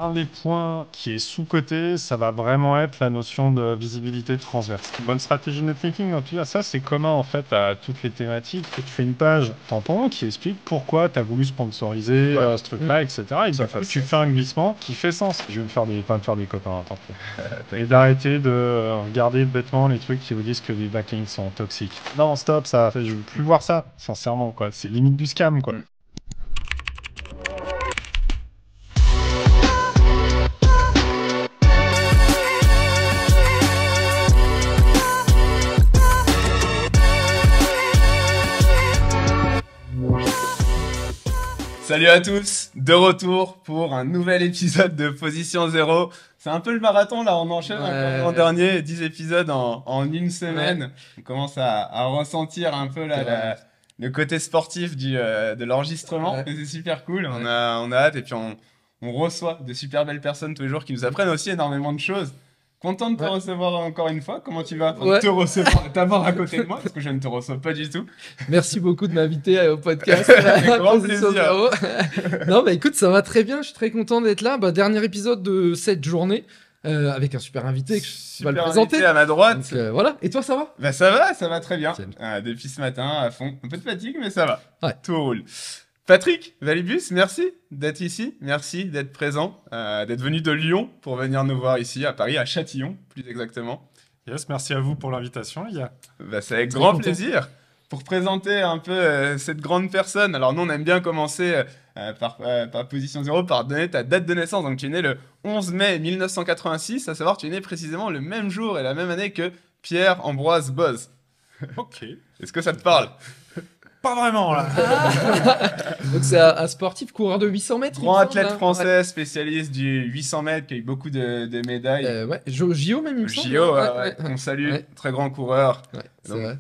Un des points qui est sous-coté, ça va vraiment être la notion de visibilité transverse. Une bonne stratégie de netlinking, en tout cas, ça c'est commun en fait à toutes les thématiques. Tu fais une page tampon qui explique pourquoi tu as voulu sponsoriser ce truc-là, etc. Et du coup, tu fais un glissement qui fait sens. Je vais pas me faire des copains, tant pis. Et d'arrêter de regarder bêtement les trucs qui vous disent que les backlinks sont toxiques. Non, stop, ça, je veux plus voir ça, sincèrement, quoi. C'est limite du scam, quoi. Salut à tous, de retour pour un nouvel épisode de Position Zéro. C'est un peu le marathon là, on enchaîne comme l'an dernier, 10 épisodes en une semaine. Ouais. On commence à ressentir un peu là, le côté sportif de l'enregistrement. Ouais. C'est super cool, on a hâte et puis on reçoit de super belles personnes tous les jours qui nous apprennent aussi énormément de choses. Content de te recevoir encore une fois. Comment tu vas? Te recevoir, t'avoir à côté de moi, parce que je ne te reçois pas du tout. Merci beaucoup de m'inviter au podcast. Grand plaisir. Non, bah écoute, ça va très bien. Je suis très content d'être là. Bah, dernier épisode de cette journée. Avec un super invité que je vais le présenter à ma droite. Donc, voilà. Et toi, ça va? Bah ça va très bien. Depuis ce matin, à fond. Un peu de fatigue, mais ça va. Ouais. Tout roule. Patrick Valibus, merci d'être ici, merci d'être présent, d'être venu de Lyon pour venir nous voir ici à Paris, à Châtillon plus exactement. Yes, merci à vous pour l'invitation, les gars. Bah, c'est avec grand plaisir. Pour présenter un peu cette grande personne, alors nous on aime bien commencer par Position Zéro, par donner ta date de naissance. Donc tu es né le 11 mai 1986, à savoir tu es né précisément le même jour et la même année que Pierre-Ambroise Boz. Ok. Est-ce que ça te parle? Pas vraiment, là. Donc c'est un sportif coureur de 800 mètres. Grand athlète français, spécialiste du 800 mètres, qui a eu beaucoup de médailles. Ouais, JO même, il me semble. JO, on salue, très grand coureur. Ouais, c'est vrai.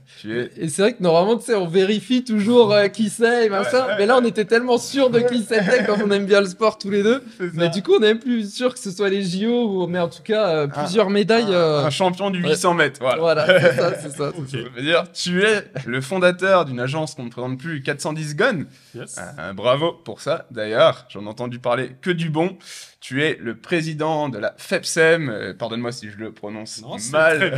Et c'est vrai que normalement, tu sais, on vérifie toujours qui c'est et machin. Mais là, on était tellement sûr de qui c'était, comme on aime bien le sport tous les deux. Mais du coup, on est même plus sûr que ce soit les JO, mais en tout cas, plusieurs médailles. Un champion du 800 mètres, voilà. C'est ça. Okay. Ça veut dire, tu es le fondateur d'une agence qu'on ne présente plus, 410 Gun. Yes. Bravo pour ça, d'ailleurs. J'en ai entendu parler que du bon. Tu es le président de la FEPSEM, pardonne-moi si je le prononce mal.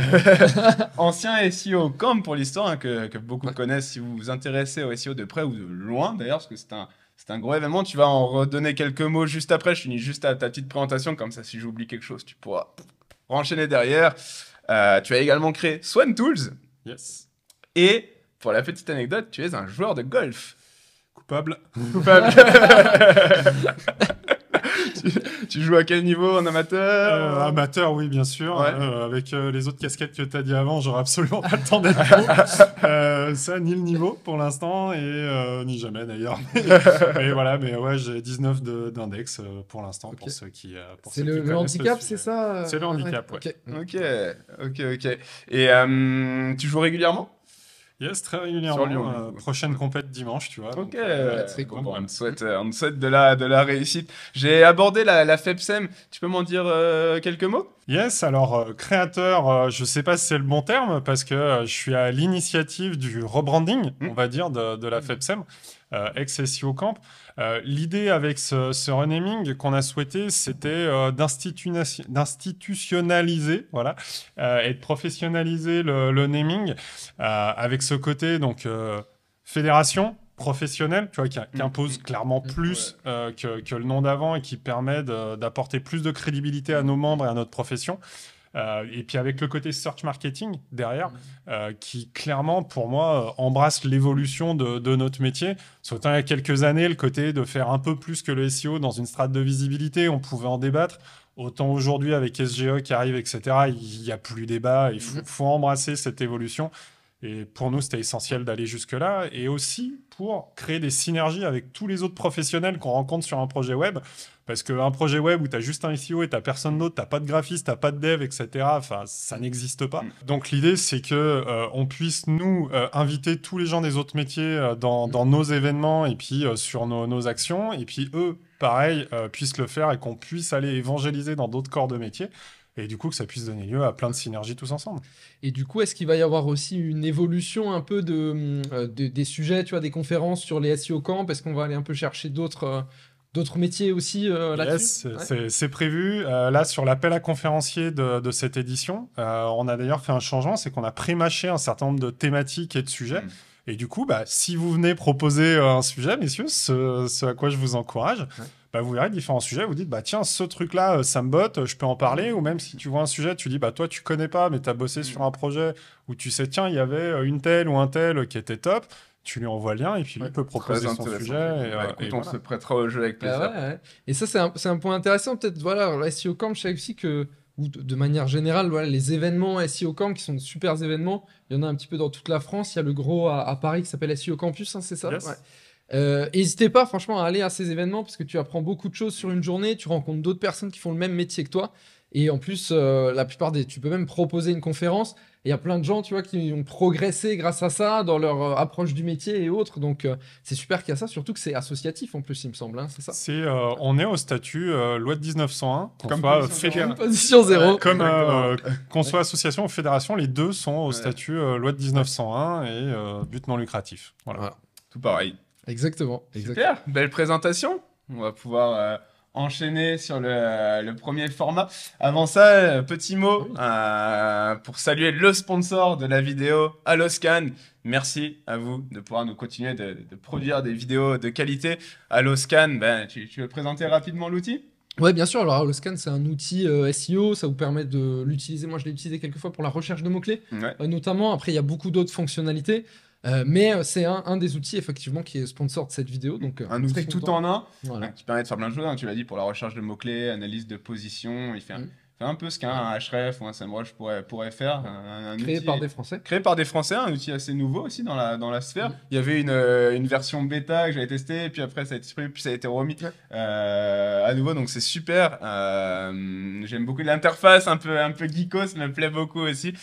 Ancien SEO Camp pour l'histoire, hein, que beaucoup connaissent si vous vous intéressez au SEO de près ou de loin, d'ailleurs, parce que c'est un gros événement. Tu vas en redonner quelques mots juste après. Je finis juste à ta petite présentation, comme ça, si j'oublie quelque chose, tu pourras enchaîner derrière. Tu as également créé Swan Tools. Yes. Et, pour la petite anecdote, tu es un joueur de golf. Coupable. Tu joues à quel niveau? En amateur? Amateur, oui, bien sûr. Ouais. Avec les autres casquettes que tu as dit avant, j'aurais absolument pas le temps d'être bon. Ça, ni le niveau pour l'instant, et ni jamais d'ailleurs. Mais voilà, mais ouais, j'ai 19 d'index pour l'instant, pour ceux qui. C'est le handicap, c'est ça? C'est le handicap, ouais. Ok. Et tu joues régulièrement? Yes, très régulièrement. Lyon, prochaine compète dimanche, tu vois. Ok, très cool. On te souhaite de la réussite. J'ai abordé la FEPSEM. Tu peux m'en dire quelques mots? Yes, alors créateur, je sais pas si c'est le bon terme, parce que je suis à l'initiative du rebranding, on va dire, de la FEPSEM, ex-SEO Camp. L'idée avec ce renaming qu'on a souhaité, c'était d'institutionnaliser, voilà, et de professionnaliser le naming avec ce côté donc fédération professionnelle, tu vois, qui impose clairement plus que le nom d'avant et qui permet d'apporter plus de crédibilité à nos membres et à notre profession. Et puis avec le côté search marketing derrière, qui clairement pour moi embrasse l'évolution de notre métier. Autant il y a quelques années, le côté de faire un peu plus que le SEO dans une strate de visibilité, on pouvait en débattre. Autant aujourd'hui avec SGE qui arrive, etc., il n'y a plus débat, il faut embrasser cette évolution. Et pour nous, c'était essentiel d'aller jusque-là. Et aussi pour créer des synergies avec tous les autres professionnels qu'on rencontre sur un projet web. Parce qu'un projet web où tu as juste un SEO et tu n'as personne d'autre, tu n'as pas de graphiste, tu n'as pas de dev, etc., ça n'existe pas. Donc l'idée, c'est qu'on puisse, nous, inviter tous les gens des autres métiers dans nos événements et puis sur nos actions. Et puis eux, pareil, puissent le faire et qu'on puisse aller évangéliser dans d'autres corps de métier. Et du coup, que ça puisse donner lieu à plein de synergies tous ensemble. Et du coup, est-ce qu'il va y avoir aussi une évolution un peu des sujets, tu vois, des conférences sur les SEO Camp? Est-ce qu'on va aller un peu chercher d'autres d'autres métiers aussi là-dessus? C'est prévu. Là, sur l'appel à conférenciers de cette édition, on a d'ailleurs fait un changement, c'est qu'on a pré-mâché un certain nombre de thématiques et de sujets. Et du coup, si vous venez proposer un sujet, messieurs, ce à quoi je vous encourage, vous verrez différents sujets, vous dites, tiens, ce truc-là, ça me botte, je peux en parler, ou même si tu vois un sujet, tu dis, toi, tu connais pas, mais tu as bossé sur un projet où tu sais, tiens, il y avait une telle ou un tel qui était top, tu lui envoies le lien, et puis lui peut proposer son sujet. Écoute, on se prêtera au jeu avec plaisir. Et ça, c'est un point intéressant, peut-être, voilà, la SEO Camp, je sais aussi que ou de manière générale, voilà, les événements SEO Camp qui sont de super événements, il y en a un petit peu dans toute la France. Il y a le gros à Paris qui s'appelle SEO Campus, c'est ça? Yes. N'hésitez pas franchement à aller à ces événements parce que tu apprends beaucoup de choses sur une journée, tu rencontres d'autres personnes qui font le même métier que toi. Et en plus, la plupart tu peux même proposer une conférence. Et il y a plein de gens, tu vois, qui ont progressé grâce à ça dans leur approche du métier et autres. Donc, c'est super qu'il y a ça, surtout que c'est associatif en plus, il me semble. C'est ça. On est au statut loi de 1901, position 0. Qu'on soit association ou fédération, les deux sont au statut loi de 1901 et but non lucratif. Voilà. Tout pareil. Exactement. Super, belle présentation. On va pouvoir enchaîner sur le premier format. Avant ça, petit mot pour saluer le sponsor de la vidéo, Alloscan. Merci à vous de pouvoir nous continuer de produire des vidéos de qualité. Alloscan, tu veux présenter rapidement l'outil ? Ouais, bien sûr. Alors, Alloscan, c'est un outil SEO. Ça vous permet de l'utiliser. Moi, je l'ai utilisé quelques fois pour la recherche de mots-clés, notamment. Après, il y a beaucoup d'autres fonctionnalités. Mais c'est un des outils effectivement qui est sponsor de cette vidéo. Donc, un outil tout en un qui permet de faire plein de choses. Tu l'as dit, pour la recherche de mots-clés, analyse de position. Il fait un peu ce qu'un Href ou un SEMrush pourrait faire. Créé par des Français. Créé par des Français, un outil assez nouveau aussi dans la sphère. Il y avait une version bêta que j'avais testée, puis après ça a été supprimé, puis ça a été remis à nouveau. Donc c'est super. J'aime beaucoup l'interface, un peu geekos, me plaît beaucoup aussi.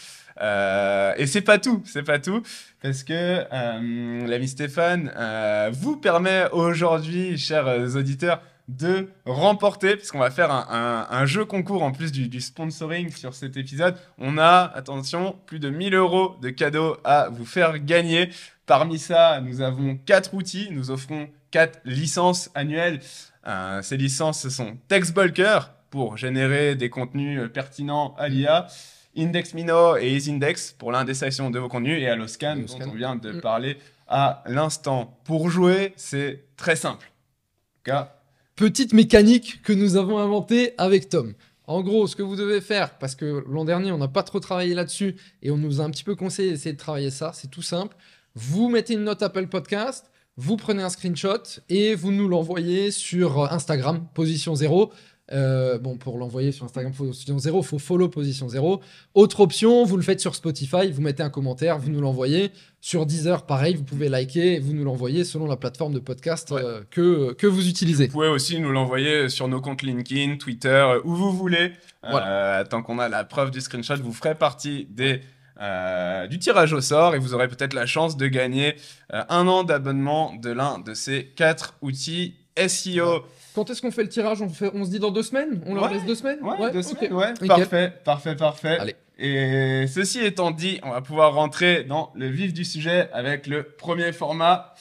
Et c'est pas tout, parce que l'ami Stéphane vous permet aujourd'hui, chers auditeurs, de remporter, puisqu'on va faire un jeu concours en plus du sponsoring sur cet épisode. On a, attention, plus de 1000 € de cadeaux à vous faire gagner. Parmi ça, nous avons 4 outils, nous offrons 4 licences annuelles. Ces licences, ce sont TextBulker pour générer des contenus pertinents à l'IA, IndexMino et EasyIndex pour l'indexation de vos contenus, et Alloscan dont on vient de parler à l'instant. Pour jouer, c'est très simple. Petite mécanique que nous avons inventée avec Tom. En gros, ce que vous devez faire, parce que l'an dernier, on n'a pas trop travaillé là-dessus et on nous a un petit peu conseillé d'essayer de travailler ça, c'est tout simple. Vous mettez une note Apple Podcast, vous prenez un screenshot et vous nous l'envoyez sur Instagram, position 0. Pour l'envoyer sur Instagram position 0, il faut follow position 0. Autre option, vous le faites sur Spotify, vous mettez un commentaire, vous nous l'envoyez. Sur Deezer, pareil, vous pouvez liker et vous nous l'envoyez selon la plateforme de podcast que vous utilisez. Vous pouvez aussi nous l'envoyer sur nos comptes LinkedIn, Twitter, où vous voulez. Tant qu'on a la preuve du screenshot, vous ferez partie du tirage au sort et vous aurez peut-être la chance de gagner 1 an d'abonnement de l'un de ces 4 outils SEO. Quand est-ce qu'on fait le tirage? On se dit dans 2 semaines? On leur laisse 2 semaines? Ouais, 2 semaines, parfait. Allez. Et ceci étant dit, on va pouvoir rentrer dans le vif du sujet avec le premier format,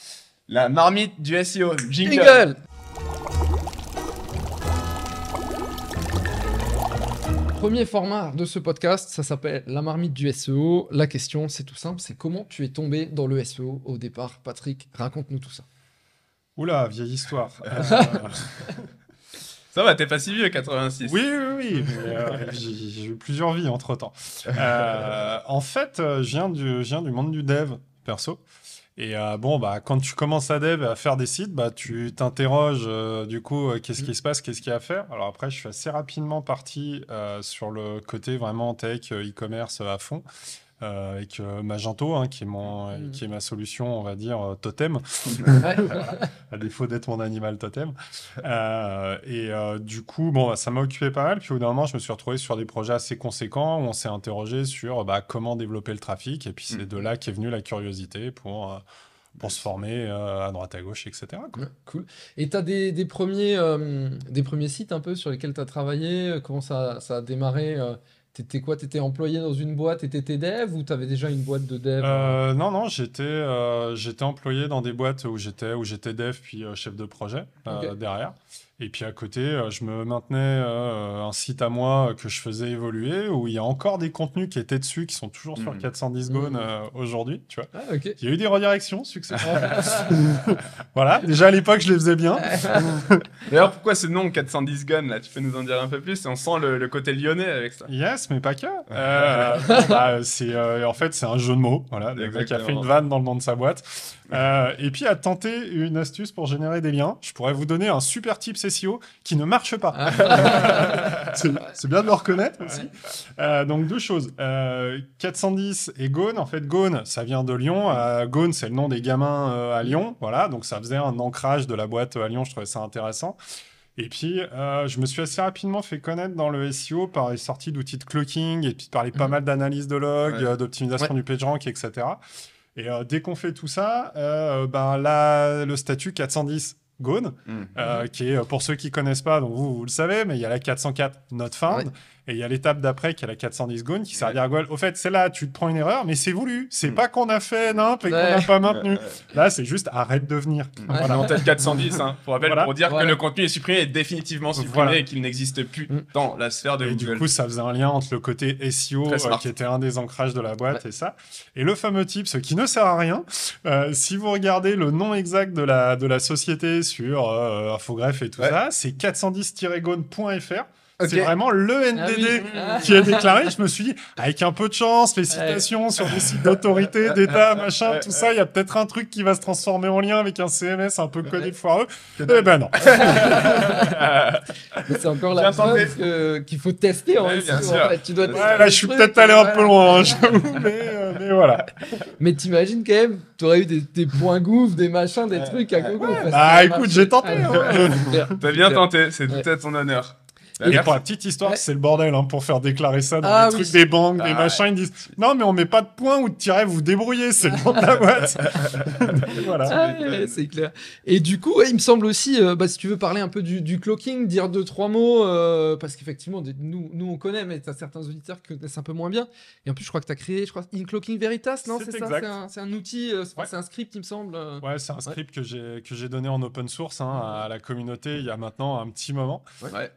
la marmite du SEO. Jingle. Premier format de ce podcast, ça s'appelle la marmite du SEO. La question, c'est tout simple, c'est comment tu es tombé dans le SEO au départ? Patrick, raconte-nous tout ça. Oula, vieille histoire. Ça va, t'es pas si vieux, 86. Oui. J'ai eu plusieurs vies entre-temps. En fait, je viens du monde du dev, perso. Et quand tu commences à dev, à faire des sites, tu t'interroges qu'est-ce qui se passe, qu'est-ce qu'il y a à faire. Alors après, je suis assez rapidement parti sur le côté vraiment tech, e-commerce à fond. Avec Magento, qui est ma solution, on va dire, totem, à défaut d'être mon animal totem. Du coup, ça m'a occupé pas mal. Puis au bout d'un moment, je me suis retrouvé sur des projets assez conséquents où on s'est interrogé sur comment développer le trafic. Et puis c'est de là qu'est venue la curiosité pour se former à droite à gauche, etc. Cool. Et tu as des premiers sites un peu sur lesquels tu as travaillé? Comment ça a démarré T'étais quoi? T'étais employé dans une boîte et t'étais dev ou t'avais déjà une boîte de dev? Non, j'étais employé dans des boîtes où j'étais dev puis chef de projet derrière. Et puis à côté, je me maintenais un site à moi que je faisais évoluer où il y a encore des contenus qui étaient dessus qui sont toujours sur 410 Gone aujourd'hui, tu vois. Ah, ok. Il y a eu des redirections, succès. Voilà, déjà à l'époque, je les faisais bien. D'ailleurs, pourquoi ce nom 410 Gone là? Tu peux nous en dire un peu plus? On sent le côté lyonnais avec ça. Yes, mais pas que. En fait, c'est un jeu de mots. Voilà, le mec a fait une vanne dans le nom de sa boîte. Et puis, à tenter une astuce pour générer des liens, je pourrais vous donner un super tip SEO qui ne marche pas. C'est bien de le reconnaître aussi. Donc, deux choses. 410 et Gone. En fait, Gone, ça vient de Lyon. Gone, c'est le nom des gamins à Lyon. Voilà, donc ça faisait un ancrage de la boîte à Lyon. Je trouvais ça intéressant. Et puis, je me suis assez rapidement fait connaître dans le SEO par les sorties d'outils de clocking et puis par pas mal d'analyses de logs, d'optimisation du PageRank, etc. Et dès qu'on fait tout ça, là, le statut 410 Gone, qui est, pour ceux qui connaissent pas, donc vous le savez, mais il y a la 404 Not Found, et il y a l'étape d'après qui est la 410 Gone, qui sert à dire à Google, au fait, c'est là, tu te prends une erreur, mais c'est voulu. C'est pas qu'on a fait nimp et qu'on n'a pas maintenu. Là, c'est juste arrête de venir. Voilà. En tête 410, hein, pour rappel, pour dire que le contenu est supprimé, est définitivement supprimé et qu'il n'existe plus dans la sphère de Google. Et du coup, ça faisait un lien entre le côté SEO, qui était un des ancrages de la boîte, et ça. Et le fameux tip, ce qui ne sert à rien, si vous regardez le nom exact de la société sur Infogreffe et tout ça, c'est 410-gone.fr. C'est vraiment le NDD qui est déclaré. Je me suis dit, avec un peu de chance, les citations sur des sites d'autorité, d'État, machin, tout ça, il y a peut-être un truc qui va se transformer en lien avec un CMS un peu codé foireux. Eh ben non. C'est encore la preuve qu'il faut tester en SEO. En fait. Tu dois là, je suis peut-être allé un peu loin, j'avoue, mais voilà. Mais t'imagines quand même, t'aurais eu des points gouffres, des machins, des trucs à gogo. Écoute, j'ai tenté. T'as bien tenté, c'est tout à ton honneur. Et pour la petite histoire, c'est le bordel pour faire déclarer ça dans les trucs des banques, des machins. Ils disent non, mais on met pas de points ou de tiret, vous débrouillez, c'est le nom de la boîte. Voilà. C'est clair. Et du coup, il me semble aussi, si tu veux parler un peu du clocking, dire 2-3 mots, parce qu'effectivement, nous on connaît, mais t'as certains auditeurs qui connaissent un peu moins bien. Et en plus, je crois que t'as créé, InClocking Veritas, non? C'est ça? C'est un outil, c'est un script, il me semble. Ouais, c'est un script que j'ai donné en open source à la communauté il y a maintenant un petit moment.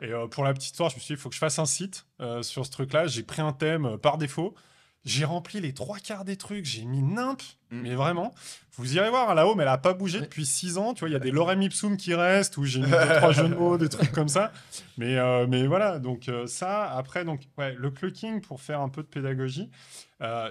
Et pour la petite histoire, je me suis dit, il faut que je fasse un site sur ce truc-là. J'ai pris un thème par défaut. J'ai rempli les 3/4 des trucs. J'ai mis nimp, mais vraiment. Vous irez voir, là-haut, mais elle n'a pas bougé depuis 6 ans. Tu vois, il y a des lorem ipsum qui restent, où j'ai mis 2-3 jeux de mots, des trucs comme ça. Mais voilà, donc ça, après, le clocking, pour faire un peu de pédagogie,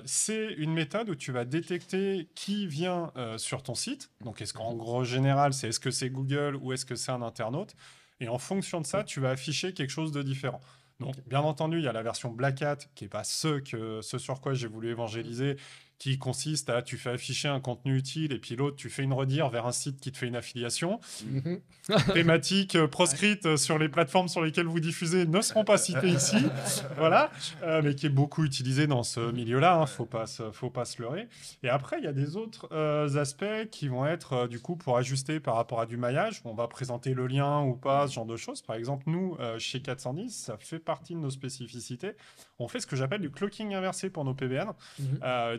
c'est une méthode où tu vas détecter qui vient sur ton site. Donc, est-ce qu'en gros général, est-ce que c'est Google ou est-ce que c'est un internaute? Et en fonction de ça, tu vas afficher quelque chose de différent. Donc, bien entendu, il y a la version Black Hat, qui n'est pas ce sur quoi j'ai voulu évangéliser, qui consiste à tu fais afficher un contenu utile et puis l'autre, tu fais une redire vers un site qui te fait une affiliation. Thématiques proscrites sur les plateformes sur lesquelles vous diffusez ne seront pas citées ici. Voilà. Mais qui est beaucoup utilisé dans ce milieu-là. Faut pas se leurrer. Et après, il y a des autres aspects qui vont être, du coup, pour ajuster par rapport à du maillage. On va présenter le lien ou pas, ce genre de choses. Par exemple, nous, chez 410, ça fait partie de nos spécificités. On fait ce que j'appelle du clocking inversé pour nos PBN.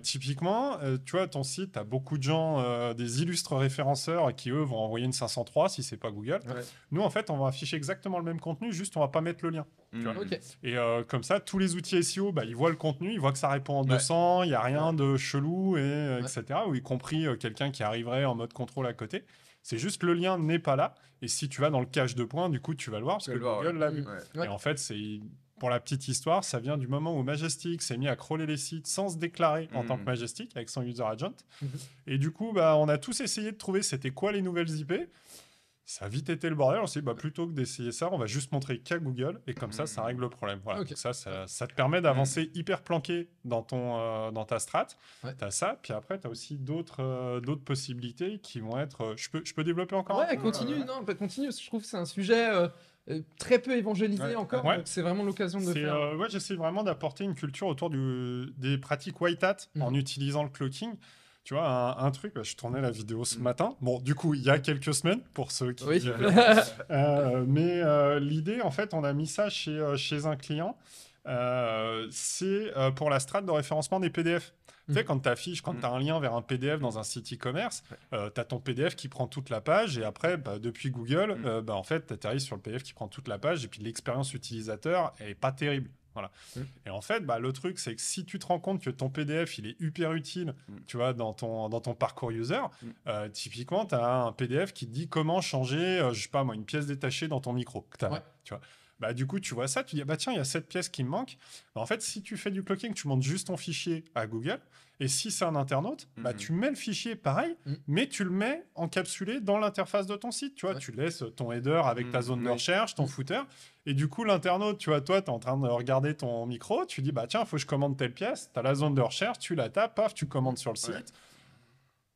Typiquement, tu vois, ton site, tu as beaucoup de gens, des illustres référenceurs qui, eux, vont envoyer une 503 si c'est pas Google. Nous, en fait, on va afficher exactement le même contenu, juste on va pas mettre le lien. Et comme ça, tous les outils SEO, ils voient le contenu, ils voient que ça répond en 200, il n'y a rien de chelou, etc. Ou y compris quelqu'un qui arriverait en mode contrôle à côté. C'est juste le lien n'est pas là. Et si tu vas dans le cache de points, du coup, tu vas le voir parce que Google l'a vu. Et en fait, pour la petite histoire, ça vient du moment où Majestic s'est mis à crawler les sites sans se déclarer en tant que Majestic avec son user agent. Et du coup, on a tous essayé de trouver c'était quoi les nouvelles IP. Ça a vite été le bordel. On s'est dit, plutôt que d'essayer ça, on va juste montrer qu'à Google et comme ça règle le problème. Voilà. Donc ça te permet d'avancer hyper planqué dans ta strat. Tu as ça, puis après, tu as aussi d'autres possibilités qui vont être... Je peux développer encore un peu continue. Continue. Je trouve que c'est un sujet... très peu évangélisé encore, donc c'est vraiment l'occasion de faire. J'essaie vraiment d'apporter une culture autour des pratiques white hat en utilisant le clocking. Tu vois, un truc, je tournais la vidéo ce matin. Bon, du coup, il y a quelques semaines, pour ceux qui... mais l'idée, en fait, on a mis ça chez un client. c'est pour la strate de référencement des PDF. Tu sais, quand tu affiches, quand tu as un lien vers un PDF dans un site e-commerce, tu as ton PDF qui prend toute la page et après, depuis Google, en fait, tu atterris sur le PDF qui prend toute la page et puis l'expérience utilisateur est pas terrible. Voilà. Et en fait, le truc, c'est que si tu te rends compte que ton PDF, il est hyper utile, tu vois, dans ton parcours user, typiquement, tu as un PDF qui te dit comment changer, je sais pas moi, une pièce détachée dans ton micro. Tu vois. Du coup, tu vois ça, tu dis, tiens, il y a cette pièce qui me manque. En fait, si tu fais du clocking, tu montes juste ton fichier à Google. Et si c'est un internaute, tu mets le fichier pareil, mais tu le mets encapsulé dans l'interface de ton site. Tu vois, tu laisses ton header avec ta zone de recherche, ton footer. Et du coup, l'internaute, tu vois, toi, tu es en train de regarder ton micro. Tu dis, tiens, il faut que je commande telle pièce. Tu as la zone de recherche, tu la tapes, paf, tu commandes sur le site.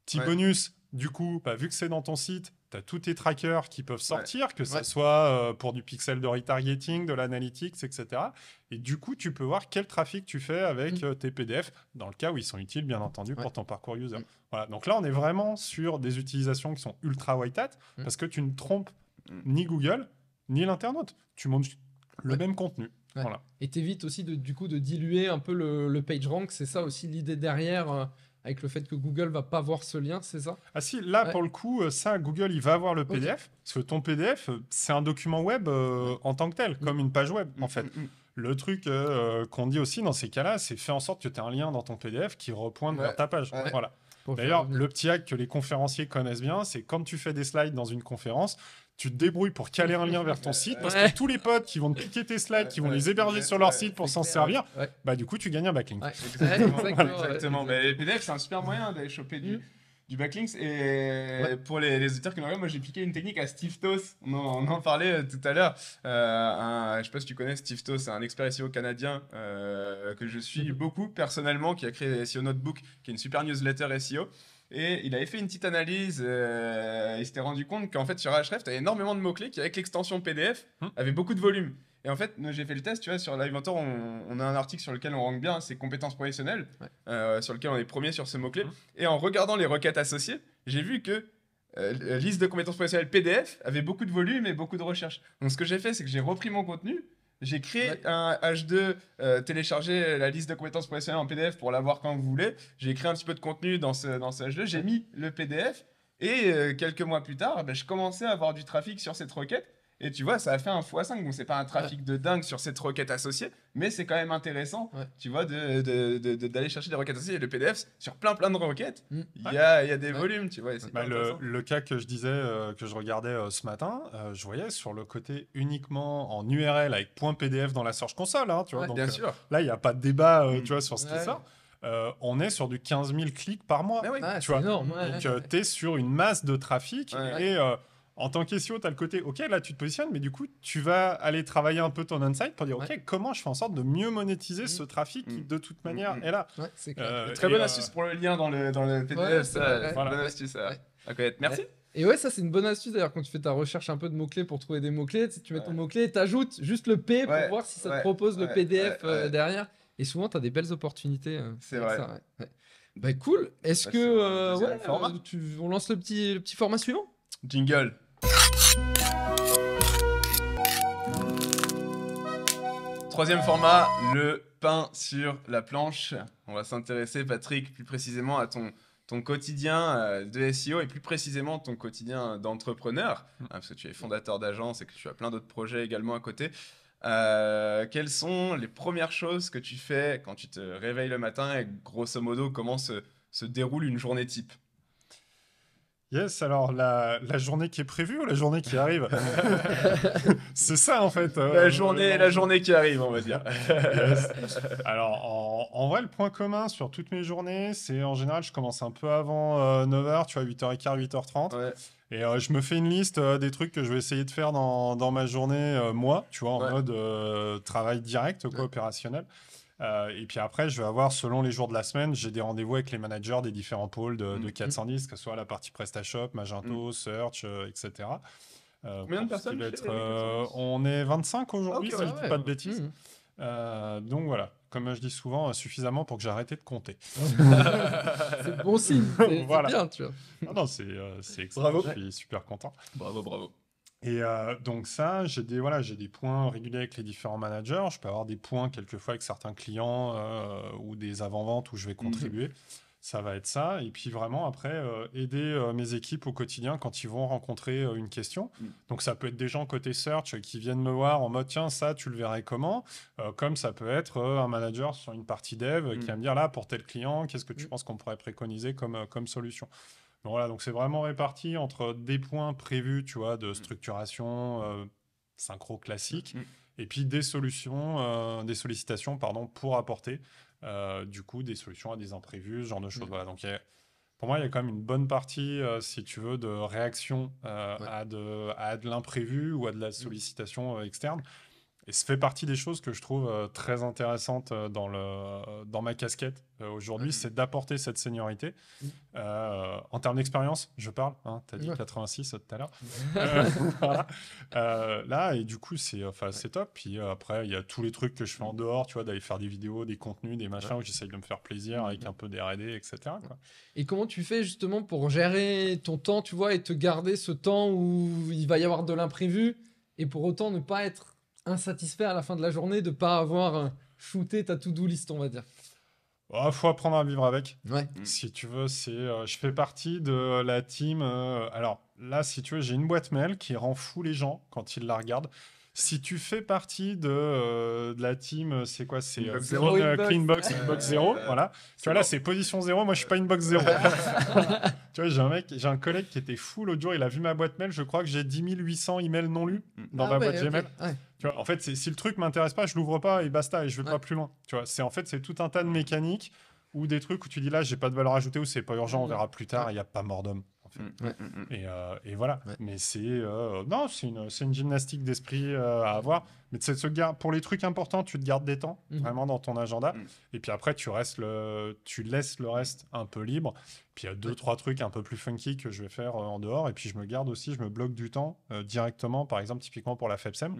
Petit bonus, du coup, vu que c'est dans ton site, tu as tous tes trackers qui peuvent sortir, que ce soit pour du pixel de retargeting, de l'analytics, etc. Et du coup, tu peux voir quel trafic tu fais avec tes PDF, dans le cas où ils sont utiles, bien entendu, pour ton parcours user. Voilà. Donc là, on est vraiment sur des utilisations qui sont ultra white hat, parce que tu ne trompes ni Google, ni l'internaute. Tu montes le même contenu. Voilà. Et t'évites aussi de diluer un peu le PageRank. C'est ça aussi l'idée derrière, avec le fait que Google va pas voir ce lien, c'est ça? Ah si, là pour le coup, ça, Google, il va voir le PDF, parce que ton PDF, c'est un document web en tant que tel, comme une page web, en fait. Le truc qu'on dit aussi dans ces cas-là, c'est faire en sorte que tu aies un lien dans ton PDF qui repointe vers ta page. Voilà. D'ailleurs, le petit hack que les conférenciers connaissent bien, c'est quand tu fais des slides dans une conférence, tu te débrouilles pour caler un lien vers ton site, parce que tous les potes qui vont te piquer tes slides, qui vont les héberger sur leur site pour s'en servir, du coup, tu gagnes un backlink. Exactement. Mais les PDF, c'est un super moyen d'aller choper du backlinks. Et pour les auditeurs qui nous regardent, moi j'ai piqué une technique à Steve Toss. On en parlait tout à l'heure. Je sais pas si tu connais Steve Toss, c'est un expert SEO canadien que je suis beaucoup personnellement, qui a créé SEO Notebook, qui est une super newsletter SEO. Et il avait fait une petite analyse, il s'était rendu compte qu'en fait sur Ahrefs, tu as énormément de mots-clés qui avec l'extension PDF avaient beaucoup de volume. Et en fait, j'ai fait le test, tu vois, sur Livementor, on a un article sur lequel on rank bien, c'est compétences professionnelles, sur lequel on est premier sur ce mot-clé. Et en regardant les requêtes associées, j'ai vu que la liste de compétences professionnelles PDF avait beaucoup de volume et beaucoup de recherches. Donc ce que j'ai fait, c'est que j'ai repris mon contenu, j'ai créé un H2, téléchargé la liste de compétences professionnelles en PDF pour l'avoir quand vous voulez. J'ai créé un petit peu de contenu dans ce H2, j'ai mis le PDF et quelques mois plus tard, je commençais à avoir du trafic sur cette requête. Et tu vois, ça a fait un x5. Donc, c'est pas un trafic de dingue sur cette requête associée, mais c'est quand même intéressant, tu vois, d'aller chercher des requêtes associées. Et le PDF, sur plein de requêtes, il y a des volumes, tu vois. Le cas que je disais, que je regardais ce matin, je voyais sur le côté uniquement en URL avec .pdf dans la Search Console, hein, tu vois. Donc, bien sûr. Là, il n'y a pas de débat, tu vois, sur ce qui sort. On est sur du 15 000 clics par mois. Tu vois. Énorme. Donc, tu es sur une masse de trafic et... en tant que SEO, tu as le côté, OK, là, tu te positionnes, mais du coup, tu vas aller travailler un peu ton insight pour dire, OK, comment je fais en sorte de mieux monétiser ce trafic qui, de toute manière, est là. C'est clair. Très bonne astuce pour le lien dans le PDF. Bonne astuce à connaître. Merci. Et ça, c'est une bonne astuce d'ailleurs quand tu fais ta recherche un peu de mots-clés pour trouver des mots-clés. Tu mets ton mot-clé et tu ajoutes juste le P pour voir si ça te propose le PDF derrière. Et souvent, tu as des belles opportunités. C'est vrai. Ça, cool. Est-ce que on lance le petit format suivant? Jingle. Troisième format, le pain sur la planche. On va s'intéresser, Patrick, plus précisément à ton quotidien de SEO et plus précisément ton quotidien d'entrepreneur, parce que tu es fondateur d'agence et que tu as plein d'autres projets également à côté. Quelles sont les premières choses que tu fais quand tu te réveilles le matin et grosso modo, comment se déroule une journée type? Yes, alors la journée qui est prévue ou la journée qui arrive? C'est ça en fait. La journée qui arrive, on va dire. Yes. Alors en vrai, le point commun sur toutes mes journées, c'est en général, je commence un peu avant 9h, tu vois, 8h15, 8h30. Et je me fais une liste des trucs que je vais essayer de faire dans ma journée, moi, tu vois, en mode travail direct, opérationnel. Et puis après, je vais avoir, selon les jours de la semaine, j'ai des rendez-vous avec les managers des différents pôles de 410, que ce soit la partie PrestaShop, Magento, Search, etc. Combien de personnes on est 25 aujourd'hui, si je ne dis pas de bêtises. Donc voilà, comme je dis souvent, suffisamment pour que j'ai arrêté de compter. C'est bon signe, c'est bien, tu vois. Non, c'est excellent, je suis super content. Bravo. Et donc ça, j'ai des points réguliers avec les différents managers. Je peux avoir des points quelquefois avec certains clients ou des avant-ventes où je vais contribuer. Ça va être ça. Et puis vraiment, après, aider mes équipes au quotidien quand ils vont rencontrer une question. Donc ça peut être des gens côté search qui viennent me voir en mode, tiens, ça, tu le verrais comment? Comme ça peut être un manager sur une partie dev qui va me dire, là, pour tel client, qu'est-ce que tu penses qu'on pourrait préconiser comme solution? Donc voilà, donc c'est vraiment réparti entre des points prévus, tu vois, de structuration synchro classique, et puis des sollicitations, pardon, pour apporter du coup des solutions à des imprévus, ce genre de choses. Voilà, donc pour moi, il y a quand même une bonne partie, si tu veux, de réaction à de l'imprévu ou à de la sollicitation externe. Et ça fait partie des choses que je trouve très intéressantes dans ma casquette aujourd'hui, c'est d'apporter cette seniorité. En termes d'expérience, je parle, hein, tu as dit 86 tout à l'heure. Voilà. Là, et du coup, c'est top. Puis après, il y a tous les trucs que je fais en dehors, tu vois, d'aller faire des vidéos, des contenus, des machins où j'essaye de me faire plaisir avec un peu des R&D, etc. Quoi. Et comment tu fais justement pour gérer ton temps, tu vois, et te garder ce temps où il va y avoir de l'imprévu et pour autant ne pas être insatisfait à la fin de la journée de pas avoir shooté ta to-do list, on va dire. Faut apprendre à vivre avec. Ouais. Si tu veux, je fais partie de la team. Alors là, si tu veux, j'ai une boîte mail qui rend fou les gens quand ils la regardent. Si tu fais partie de la team, c'est quoi? C'est Cleanbox, Inbox 0. Voilà. Tu vois, là, c'est position 0. Moi, je suis pas Inbox 0. Tu vois, j'ai un collègue qui était fou l'autre jour. Il a vu ma boîte mail. Je crois que j'ai 10 800 emails non lus dans ma boîte Gmail. Ouais. Tu vois, en fait, si le truc m'intéresse pas, je l'ouvre pas et basta. Et je vais pas plus loin. Tu vois, c'est tout un tas de mécaniques ou des trucs où tu dis là, j'ai pas de valeur ajoutée ou c'est pas urgent, on verra plus tard. Il y a pas mort d'homme. En fait. Et voilà. Ouais. Mais c'est une gymnastique d'esprit à avoir. Mais pour les trucs importants, tu te gardes des temps vraiment dans ton agenda. Et puis après, tu laisses le reste un peu libre. Puis il y a 2-3 trucs un peu plus funky que je vais faire en dehors. Et puis je me bloque du temps directement, par exemple, typiquement pour la FEPSEM.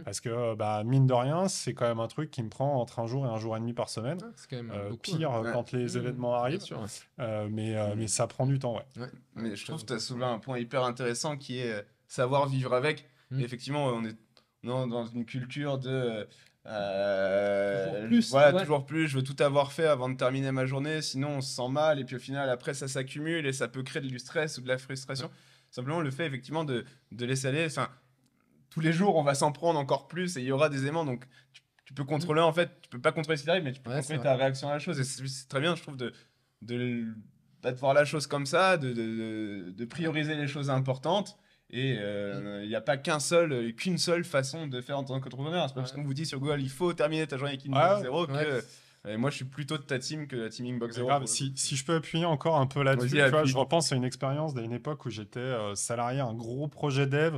Parce que mine de rien, c'est quand même un truc qui me prend entre 1 jour et 1 jour et demi par semaine. C'est quand même beaucoup, pire quand les événements arrivent. Sûr, mais ça prend du temps, ouais. Mais je trouve que tu as soulevé un point hyper intéressant qui est savoir vivre avec. Et effectivement, on est dans une culture de toujours plus, je veux tout avoir fait avant de terminer ma journée, sinon on se sent mal et puis au final après ça s'accumule et ça peut créer du stress ou de la frustration. Simplement le fait effectivement de laisser aller, tous les jours on va s'en prendre encore plus et il y aura des aimants, donc tu peux contrôler en fait, tu peux pas contrôler ce qui arrive mais tu peux contrôler ta réaction à la chose et c'est très bien je trouve de voir la chose comme ça, de prioriser les choses importantes. Et il n'y a pas qu'une seule façon de faire en tant qu'entrepreneur. C'est pas parce qu'on vous dit sur Google il faut terminer ta journée avec Inbox 0 que moi je suis plutôt de ta team que de la team Inbox 0. Grave, si je peux appuyer encore un peu là-dessus, je repense à une expérience d'une époque où j'étais salarié à un gros projet dev,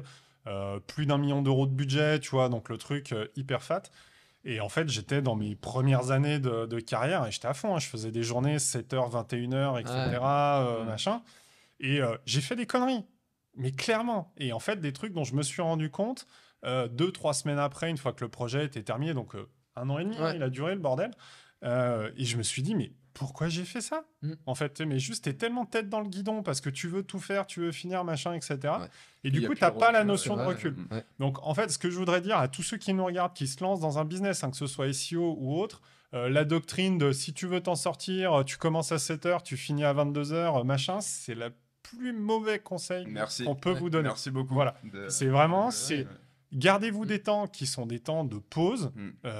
plus d'1 million d'euros de budget, tu vois, donc le truc hyper fat. Et en fait, j'étais dans mes premières années de carrière et j'étais à fond. Je faisais des journées 7h, 21h, etc. Machin. Et j'ai fait des conneries. Mais clairement. Et en fait, des trucs dont je me suis rendu compte 2-3 semaines après, une fois que le projet était terminé. Donc, 1 an et demi, il a duré le bordel. Et je me suis dit, mais pourquoi j'ai fait ça en fait, mais juste t'es tellement tête dans le guidon parce que tu veux tout faire, tu veux finir machin, etc. Et du coup t'as pas la notion de recul. Donc en fait, ce que je voudrais dire à tous ceux qui nous regardent, qui se lancent dans un business, que ce soit SEO ou autre, la doctrine de si tu veux t'en sortir, tu commences à 7h, tu finis à 22h, machin, c'est le plus mauvais conseil qu'on peut vous donner. Merci beaucoup. Voilà, c'est vraiment gardez-vous des temps qui sont des temps de pause,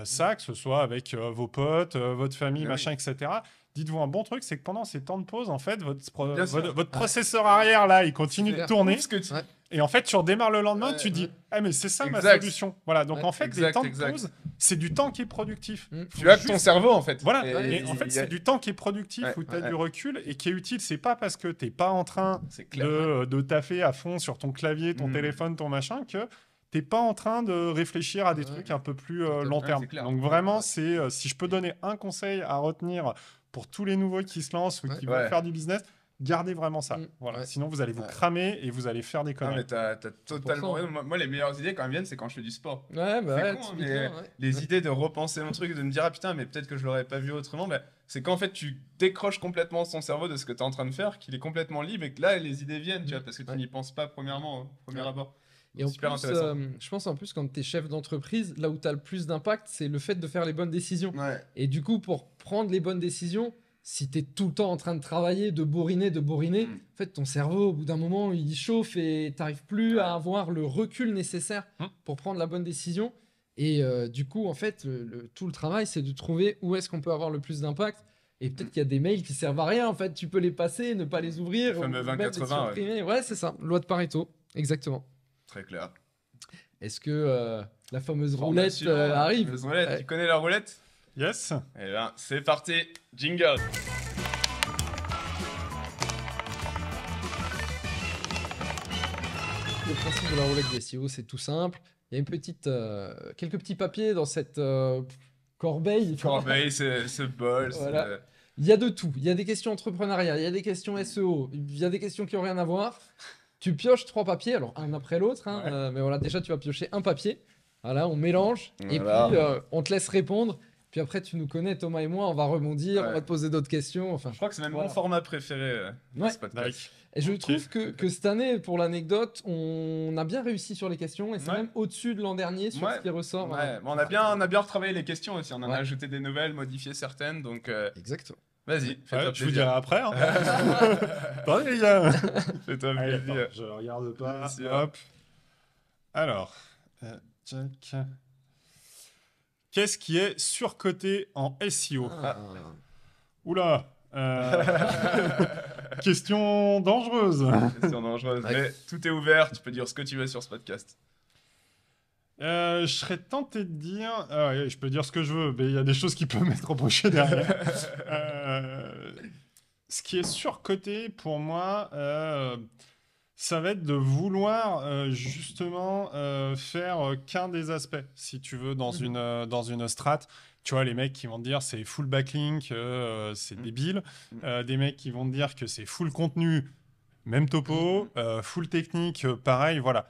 ça, que ce soit avec vos potes, votre famille, machin, etc. Dites-vous un bon truc, c'est que pendant ces temps de pause, en fait, votre processeur arrière, là, il continue de tourner. Et en fait, tu redémarres le lendemain, tu dis, mais c'est ça ma solution. Voilà, donc en fait, les temps de pause, c'est du temps qui est productif. Tu as ton cerveau, en fait. Voilà, et en fait, c'est du temps qui est productif, où tu as du recul et qui est utile. C'est pas parce que t'es pas en train de taffer à fond sur ton clavier, ton téléphone, ton machin, que t'es pas en train de réfléchir à des trucs un peu plus long terme. Donc vraiment, si je peux donner un conseil à retenir pour tous les nouveaux qui se lancent ou qui veulent faire du business, gardez vraiment ça. Voilà. Sinon, vous allez vous cramer et vous allez faire des conneries. Non, mais t'as totalement raison. Moi, les meilleures idées, quand elles viennent, c'est quand je fais du sport. Les idées de repenser mon truc, de me dire, ah putain, mais peut-être que je l'aurais pas vu autrement, c'est quand en fait tu décroches complètement son cerveau de ce que tu es en train de faire, qu'il est complètement libre et que là, les idées viennent, tu vois, parce que tu n'y penses pas premièrement, au premier abord. Et en Super plus, intéressant. je pense en plus, quand tu es chef d'entreprise, là où tu as le plus d'impact, c'est le fait de faire les bonnes décisions. Ouais. Et du coup, pour prendre les bonnes décisions, si tu es tout le temps en train de travailler, de bourriner, en fait, ton cerveau, au bout d'un moment, il chauffe et tu n'arrives plus à avoir le recul nécessaire pour prendre la bonne décision. Et du coup, en fait, tout le travail, c'est de trouver où est-ce qu'on peut avoir le plus d'impact. Et peut-être qu'il y a des mails qui servent à rien, en fait. Tu peux les passer, ne pas les ouvrir. Le fameux ou même les 20-80, supprimer. Ouais, c'est ça. Loi de Pareto. Exactement. Très clair. Est-ce que la fameuse roulette arrive? Fameuse roulette. Tu connais la roulette? Yes. Eh bien, c'est parti. Jingle. Le principe de la roulette des SEO, c'est tout simple. Il y a quelques petits papiers dans cette corbeille. Corbeille, ce bol. Voilà. Il y a de tout. Il y a des questions entrepreneuriales, il y a des questions SEO, il y a des questions qui n'ont rien à voir. Tu pioches 3 papiers, alors un après l'autre, mais voilà, déjà tu vas piocher un papier. Voilà, on mélange et puis on te laisse répondre. Puis après, tu nous connais, Thomas et moi, on va rebondir, on va te poser d'autres questions. Enfin, je crois que c'est même mon format préféré de ce podcast. Et je trouve que cette année, pour l'anecdote, on a bien réussi sur les questions et c'est même au-dessus de l'an dernier sur ce qui ressort. On a bien retravaillé les questions aussi. On en a ajouté des nouvelles, modifié certaines. Donc, exactement. Vas-y, fais-toi plaisir. Je vous dirai après. Hein. Attendez, les gars. Fais-toi plaisir. Je regarde pas. Hop. Alors, check. Qu'est-ce qui est surcoté en SEO? Oula. Question dangereuse. Question dangereuse. Mais tout est ouvert. Tu peux dire ce que tu veux sur ce podcast. Je serais tenté de dire... je peux dire ce que je veux, mais il y a des choses qui peuvent m'être reprochées derrière. Ce qui est surcoté pour moi, ça va être de vouloir justement faire qu'un des aspects, si tu veux, dans une strat. Tu vois, les mecs qui vont te dire c'est full backlink, c'est débile. Des mecs qui vont te dire que c'est full contenu, même topo, full technique, pareil, voilà.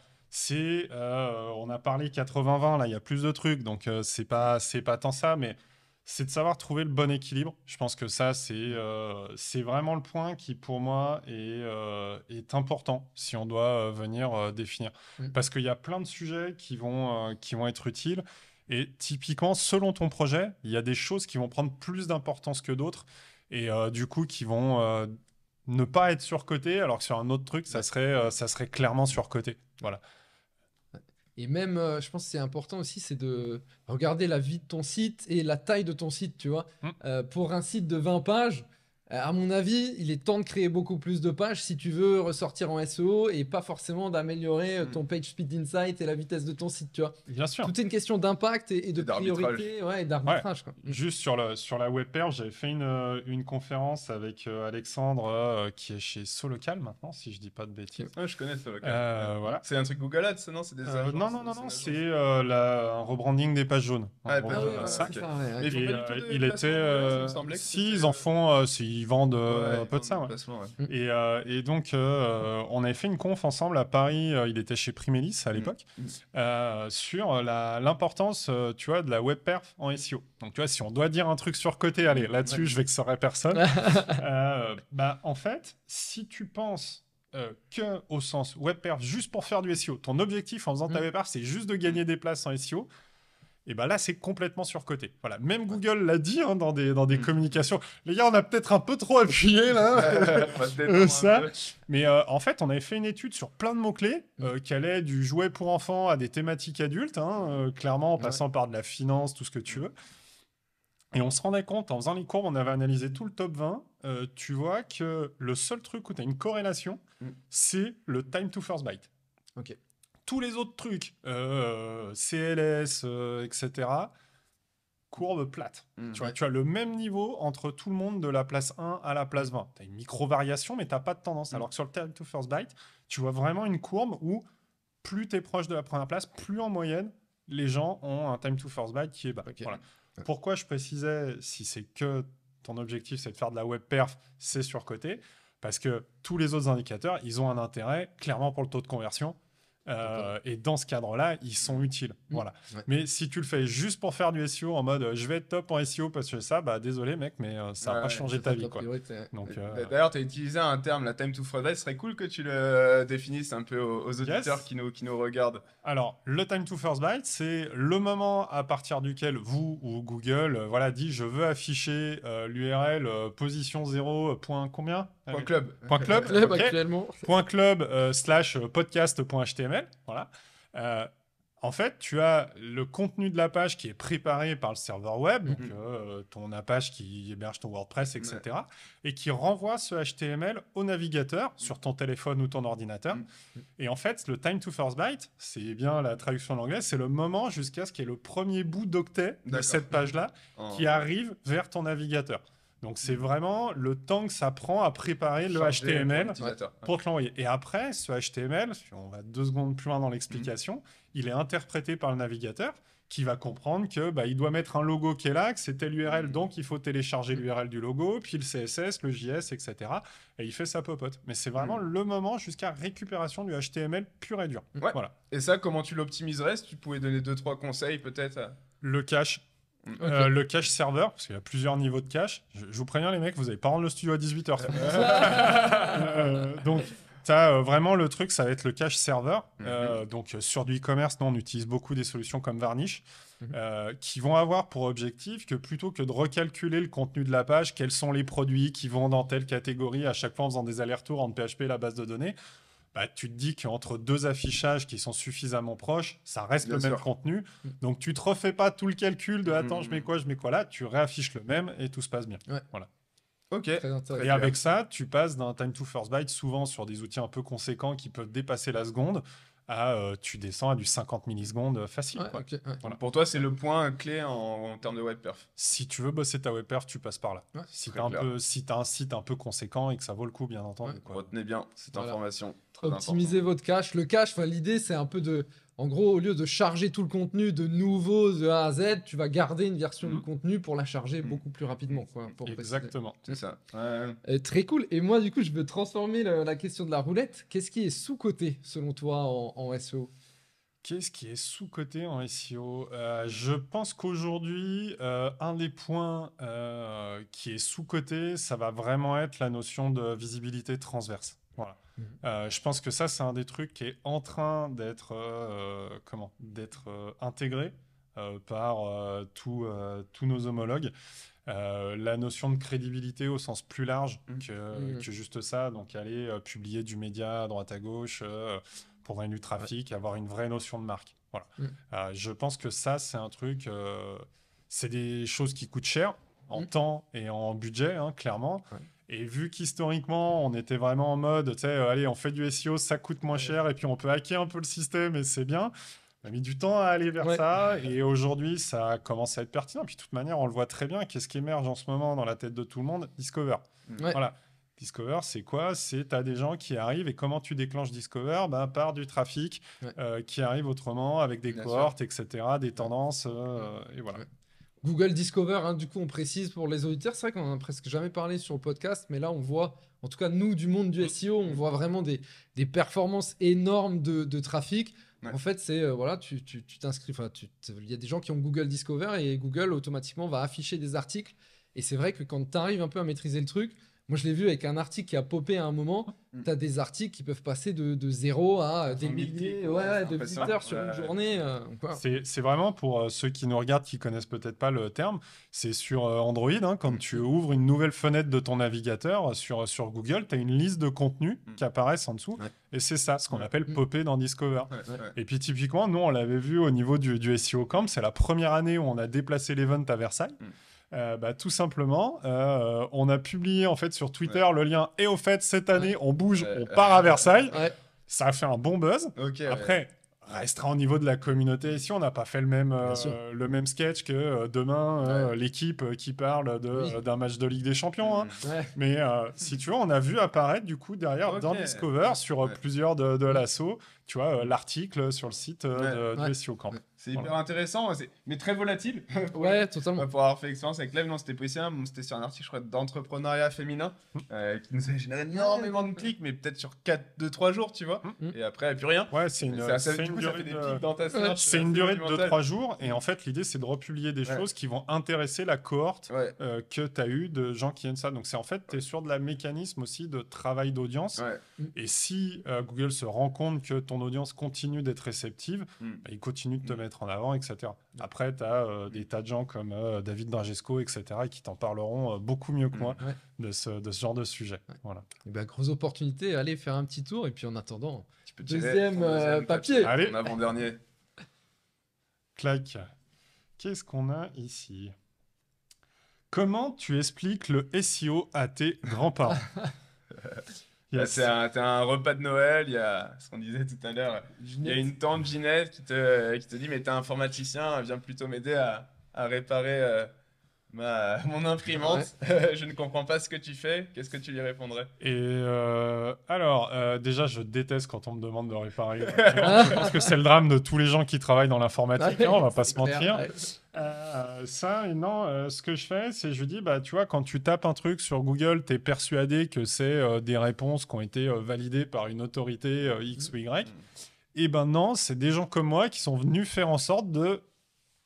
On a parlé 80-20, là, il y a plus de trucs, donc c'est pas tant ça, mais c'est de savoir trouver le bon équilibre. Je pense que ça, c'est vraiment le point qui, pour moi, est important si on doit venir définir. Parce qu'il y a plein de sujets qui vont être utiles. Et typiquement, selon ton projet, il y a des choses qui vont prendre plus d'importance que d'autres. Et du coup, qui vont ne pas être surcotées, alors que sur un autre truc, ça serait clairement surcoté. Voilà. Et même, je pense que c'est important aussi, c'est de regarder la vie de ton site et la taille de ton site, tu vois. Pour un site de 20 pages, à mon avis, il est temps de créer beaucoup plus de pages si tu veux ressortir en SEO et pas forcément d'améliorer ton page speed insight et la vitesse de ton site, tu vois. Bien sûr. Tout est une question d'impact et de priorité et d'arbitrage. Quoi. Juste sur la webperf, j'avais fait une conférence avec Alexandre qui est chez Solocal maintenant, si je dis pas de bêtises. Ouais, je connais Solocal. Voilà. C'est un truc Google Ads, non? C'est des agences, non, c'est un rebranding des pages jaunes. Il était... Si, ils en font... ils vendent un peu de ça. Et donc, on avait fait une conf ensemble à Paris. Il était chez Primelis à l'époque sur l'importance, tu vois, de la web perf en SEO. Donc, tu vois, si on doit dire un truc surcoté, allez, là-dessus, je vexerai personne. En fait, si tu penses que au sens web perf juste pour faire du SEO, ton objectif en faisant ta web perf, c'est juste de gagner des places en SEO. Et ben là, c'est complètement surcoté. Voilà. Même Google l'a dit dans des communications. Les gars, on a peut-être un peu trop appuyé là. Ça. Mais en fait, on avait fait une étude sur plein de mots-clés qui allaient du jouet pour enfants à des thématiques adultes, clairement en passant par de la finance, tout ce que tu veux. Et on se rendait compte, en faisant les courbes, on avait analysé tout le top 20, tu vois que le seul truc où tu as une corrélation, c'est le time to first byte. Ok. Tous les autres trucs, CLS, etc., courbe plate. Tu vois le même niveau entre tout le monde de la place 1 à la place 20. Tu as une micro-variation, mais tu n'as pas de tendance. Alors que sur le time to first byte, tu vois vraiment une courbe où plus tu es proche de la première place, plus en moyenne, les gens ont un time to first byte qui est bas. Okay. Voilà. Pourquoi je précisais, si c'est que ton objectif, c'est de faire de la web perf, c'est surcoté, parce que tous les autres indicateurs, ils ont un intérêt, clairement, pour le taux de conversion. Et dans ce cadre-là, ils sont utiles. Voilà. Ouais. Mais si tu le fais juste pour faire du SEO en mode je vais être top en SEO parce que ça, bah désolé mec, mais ça va pas changer ta vie. Quoi. Donc, d'ailleurs, tu as utilisé un terme, la time to first byte. Ce serait cool que tu le définisses un peu aux auditeurs qui nous regardent. Alors, le time to first byte, c'est le moment à partir duquel vous ou Google dit je veux afficher l'URL position 0. Combien .club. .club, okay. Actuellement. .club / podcast.html. Voilà. En fait, tu as le contenu de la page qui est préparé par le serveur web, donc ton Apache qui héberge ton WordPress, etc., et qui renvoie ce HTML au navigateur sur ton téléphone ou ton ordinateur. Et en fait, le time to first byte, c'est bien la traduction en anglais, c'est le moment jusqu'à ce qu'il y ait le premier bout d'octet de cette page-là qui arrive vers ton navigateur. Donc, c'est vraiment le temps que ça prend à préparer le HTML pour te l'envoyer. Et après, ce HTML, si on va 2 secondes plus loin dans l'explication, il est interprété par le navigateur qui va comprendre que il doit mettre un logo qui est là, que c'était l'URL, donc il faut télécharger l'URL du logo, puis le CSS, le JS, etc. Et il fait sa popote. Mais c'est vraiment le moment jusqu'à récupération du HTML pur et dur. Ouais. Voilà. Et ça, comment tu l'optimiserais? Si tu pouvais donner 2-3 conseils, peut-être Le cache. Le cache serveur, parce qu'il y a plusieurs niveaux de cache. Je vous préviens les mecs, vous n'allez pas rendre le studio à 18h. Donc, tu as vraiment le truc, ça va être le cache serveur. Donc, sur du e-commerce, on utilise beaucoup des solutions comme Varnish, qui vont avoir pour objectif que plutôt que de recalculer le contenu de la page, quels sont les produits qui vont dans telle catégorie, à chaque fois en faisant des allers-retours entre PHP et la base de données, tu te dis qu'entre 2 affichages qui sont suffisamment proches, ça reste le même contenu. Donc, tu te refais pas tout le calcul de attends, je mets quoi là. Tu réaffiches le même et tout se passe bien. Ouais. Voilà. Ok. Et avec ça, tu passes d'un time to first byte souvent sur des outils un peu conséquents qui peuvent dépasser la seconde à tu descends à du 50 millisecondes facile. Quoi. Voilà. Pour toi, c'est le point clé en termes de web perf. Si tu veux bosser ta web perf, tu passes par là. Si tu as un site un peu conséquent et que ça vaut le coup, bien entendu. Retenez bien cette information. Optimiser votre cache. Le cache, l'idée, c'est un peu de... En gros, au lieu de charger tout le contenu de nouveau de A à Z, tu vas garder une version du contenu pour la charger beaucoup plus rapidement. Exactement. C'est ça. Très cool. Et moi, du coup, je veux transformer la question de la roulette. Qu'est-ce qui est sous-coté, selon toi, en SEO ? Qu'est-ce qui est sous-coté en SEO ? Je pense qu'aujourd'hui, un des points qui est sous-coté, ça va vraiment être la notion de visibilité transverse. Voilà. Je pense que ça, c'est un des trucs qui est en train d'être intégré par tous nos homologues. La notion de crédibilité au sens plus large que juste ça. Donc, aller publier du média à droite à gauche pour gagner du trafic, avoir une vraie notion de marque. Voilà. Je pense que ça, c'est un truc... c'est des choses qui coûtent cher en temps et en budget, clairement. Et vu qu'historiquement, on était vraiment en mode, tu sais, allez, on fait du SEO, ça coûte moins cher, et puis on peut hacker un peu le système, et c'est bien. On a mis du temps à aller vers ça, et aujourd'hui, ça commence à être pertinent. Puis de toute manière, on le voit très bien. Qu'est-ce qui émerge en ce moment dans la tête de tout le monde ? Discover. Voilà. Discover, c'est quoi ? C'est tu as des gens qui arrivent, et comment tu déclenches Discover ? Par du trafic qui arrive autrement, avec des cohortes, etc., des tendances, et voilà. Google Discover, du coup, on précise pour les auditeurs, c'est vrai qu'on en a presque jamais parlé sur le podcast, mais là, on voit, en tout cas, nous, du monde du SEO, on voit vraiment des performances énormes de trafic. En fait, c'est, tu t'inscris, il y a des gens qui ont Google Discover et Google, automatiquement, va afficher des articles. Et c'est vrai que quand tu arrives un peu à maîtriser le truc, moi, je l'ai vu avec un article qui a popé à un moment. Tu as des articles qui peuvent passer de 0 à des milliers de visiteurs sur une journée. C'est vraiment pour ceux qui nous regardent, qui connaissent peut-être pas le terme. C'est sur Android, quand tu ouvres une nouvelle fenêtre de ton navigateur sur Google, tu as une liste de contenus qui apparaissent en dessous. Et c'est ça, ce qu'on appelle popper dans Discover. Et puis typiquement, nous, on l'avait vu au niveau du SEO Camp. C'est la première année où on a déplacé l'event à Versailles. Tout simplement, on a publié en fait sur Twitter le lien. Et au fait, cette année, on bouge, on part à Versailles. Ça a fait un bon buzz. Après, restera au niveau de la communauté. Ici, on n'a pas fait le même sketch que demain, l'équipe qui parle d'un match de Ligue des Champions. Mais si tu vois, on a vu apparaître du coup derrière dans Discover sur plusieurs de l'assaut, tu vois, l'article sur le site du SEO Camp. C'est hyper intéressant, mais très volatile. Ouais, totalement. Pour avoir fait l'expérience avec Lev, non, c'était précis. C'était sur un article, je crois, d'entrepreneuriat féminin qui nous a généré énormément de clics, mais peut-être sur 2-3 jours, tu vois. Et après, il n'y a plus rien. Ouais, c'est une durée C'est une durée de 2-3 jours. Et en fait, l'idée, c'est de republier des choses qui vont intéresser la cohorte que tu as eu de gens qui aiment ça. Donc, c'est en fait, tu es sur de la mécanisme aussi de travail d'audience. Et si Google se rend compte que ton audience continue d'être réceptive, il continue de te mettre en avant, etc. Après, tu as des tas de gens comme David Dragesco, etc., qui t'en parleront beaucoup mieux que moi de ce genre de sujet. Voilà. Et ben, grosse opportunité, allez faire un petit tour. Et puis en attendant, deuxième papier. Allez, en avant-dernier. Clac. Qu'est-ce qu'on a ici? Comment tu expliques le SEO à tes grands-parents? Yes. T'as un repas de Noël, il y a ce qu'on disait tout à l'heure, il y a une tante Ginette qui te dit mais t'es informaticien, viens plutôt m'aider à réparer mon imprimante. Je ne comprends pas ce que tu fais, qu'est-ce que tu lui répondrais? Et alors, déjà, je déteste quand on me demande de réparer. Je pense que c'est le drame de tous les gens qui travaillent dans l'informatique, on va pas se mentir. Ce que je fais, c'est je dis, bah, tu vois, quand tu tapes un truc sur Google, tu es persuadé que c'est des réponses qui ont été validées par une autorité X ou Y. Et ben non, c'est des gens comme moi qui sont venus faire en sorte de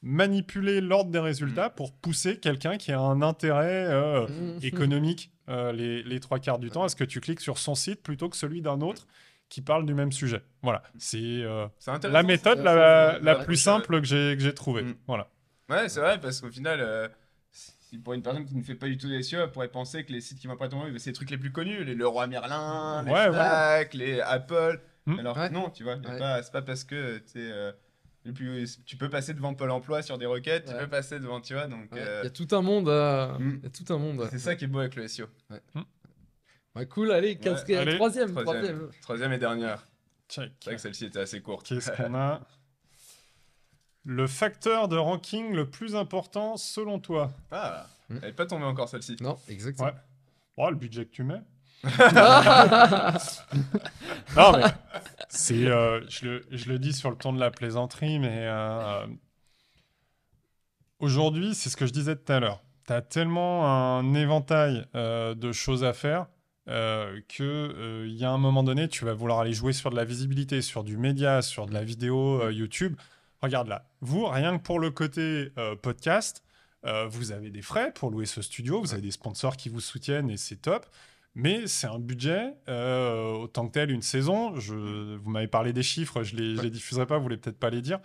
manipuler l'ordre des résultats pour pousser quelqu'un qui a un intérêt économique les 3/4 du temps à ce que tu cliques sur son site plutôt que celui d'un autre qui parle du même sujet. Voilà, c'est la méthode la plus simple que j'ai trouvée. Voilà. Ouais, c'est vrai, parce qu'au final, pour une personne qui ne fait pas du tout de SEO, elle pourrait penser que les sites qui vont pas tomber, c'est les trucs les plus connus, les Leroy Merlin, les Fnac, les Apple. Alors que non, tu vois, c'est pas parce que tu peux passer devant Pôle emploi sur des requêtes, tu peux passer devant, tu vois, donc... Il y a tout un monde. C'est ça qui est beau avec le SEO. Cool, allez, troisième et dernière. Check. C'est vrai que celle-ci était assez courte. Qu'est-ce qu'on a? Le facteur de ranking le plus important selon toi? Ah, elle n'est pas tombée encore celle-ci. Non, exactement. Ouais. Oh, le budget que tu mets. Non, mais c'est, je le dis sur le ton de la plaisanterie, mais aujourd'hui, c'est ce que je disais tout à l'heure. Tu as tellement un éventail de choses à faire qu'il y a un moment donné, tu vas vouloir aller jouer sur de la visibilité, sur du média, sur de la vidéo YouTube. Regarde là, vous, rien que pour le côté podcast, vous avez des frais pour louer ce studio, vous avez des sponsors qui vous soutiennent et c'est top. Mais c'est un budget, autant que tel, une saison. Vous m'avez parlé des chiffres, je les diffuserai pas, vous voulez peut-être pas les dire.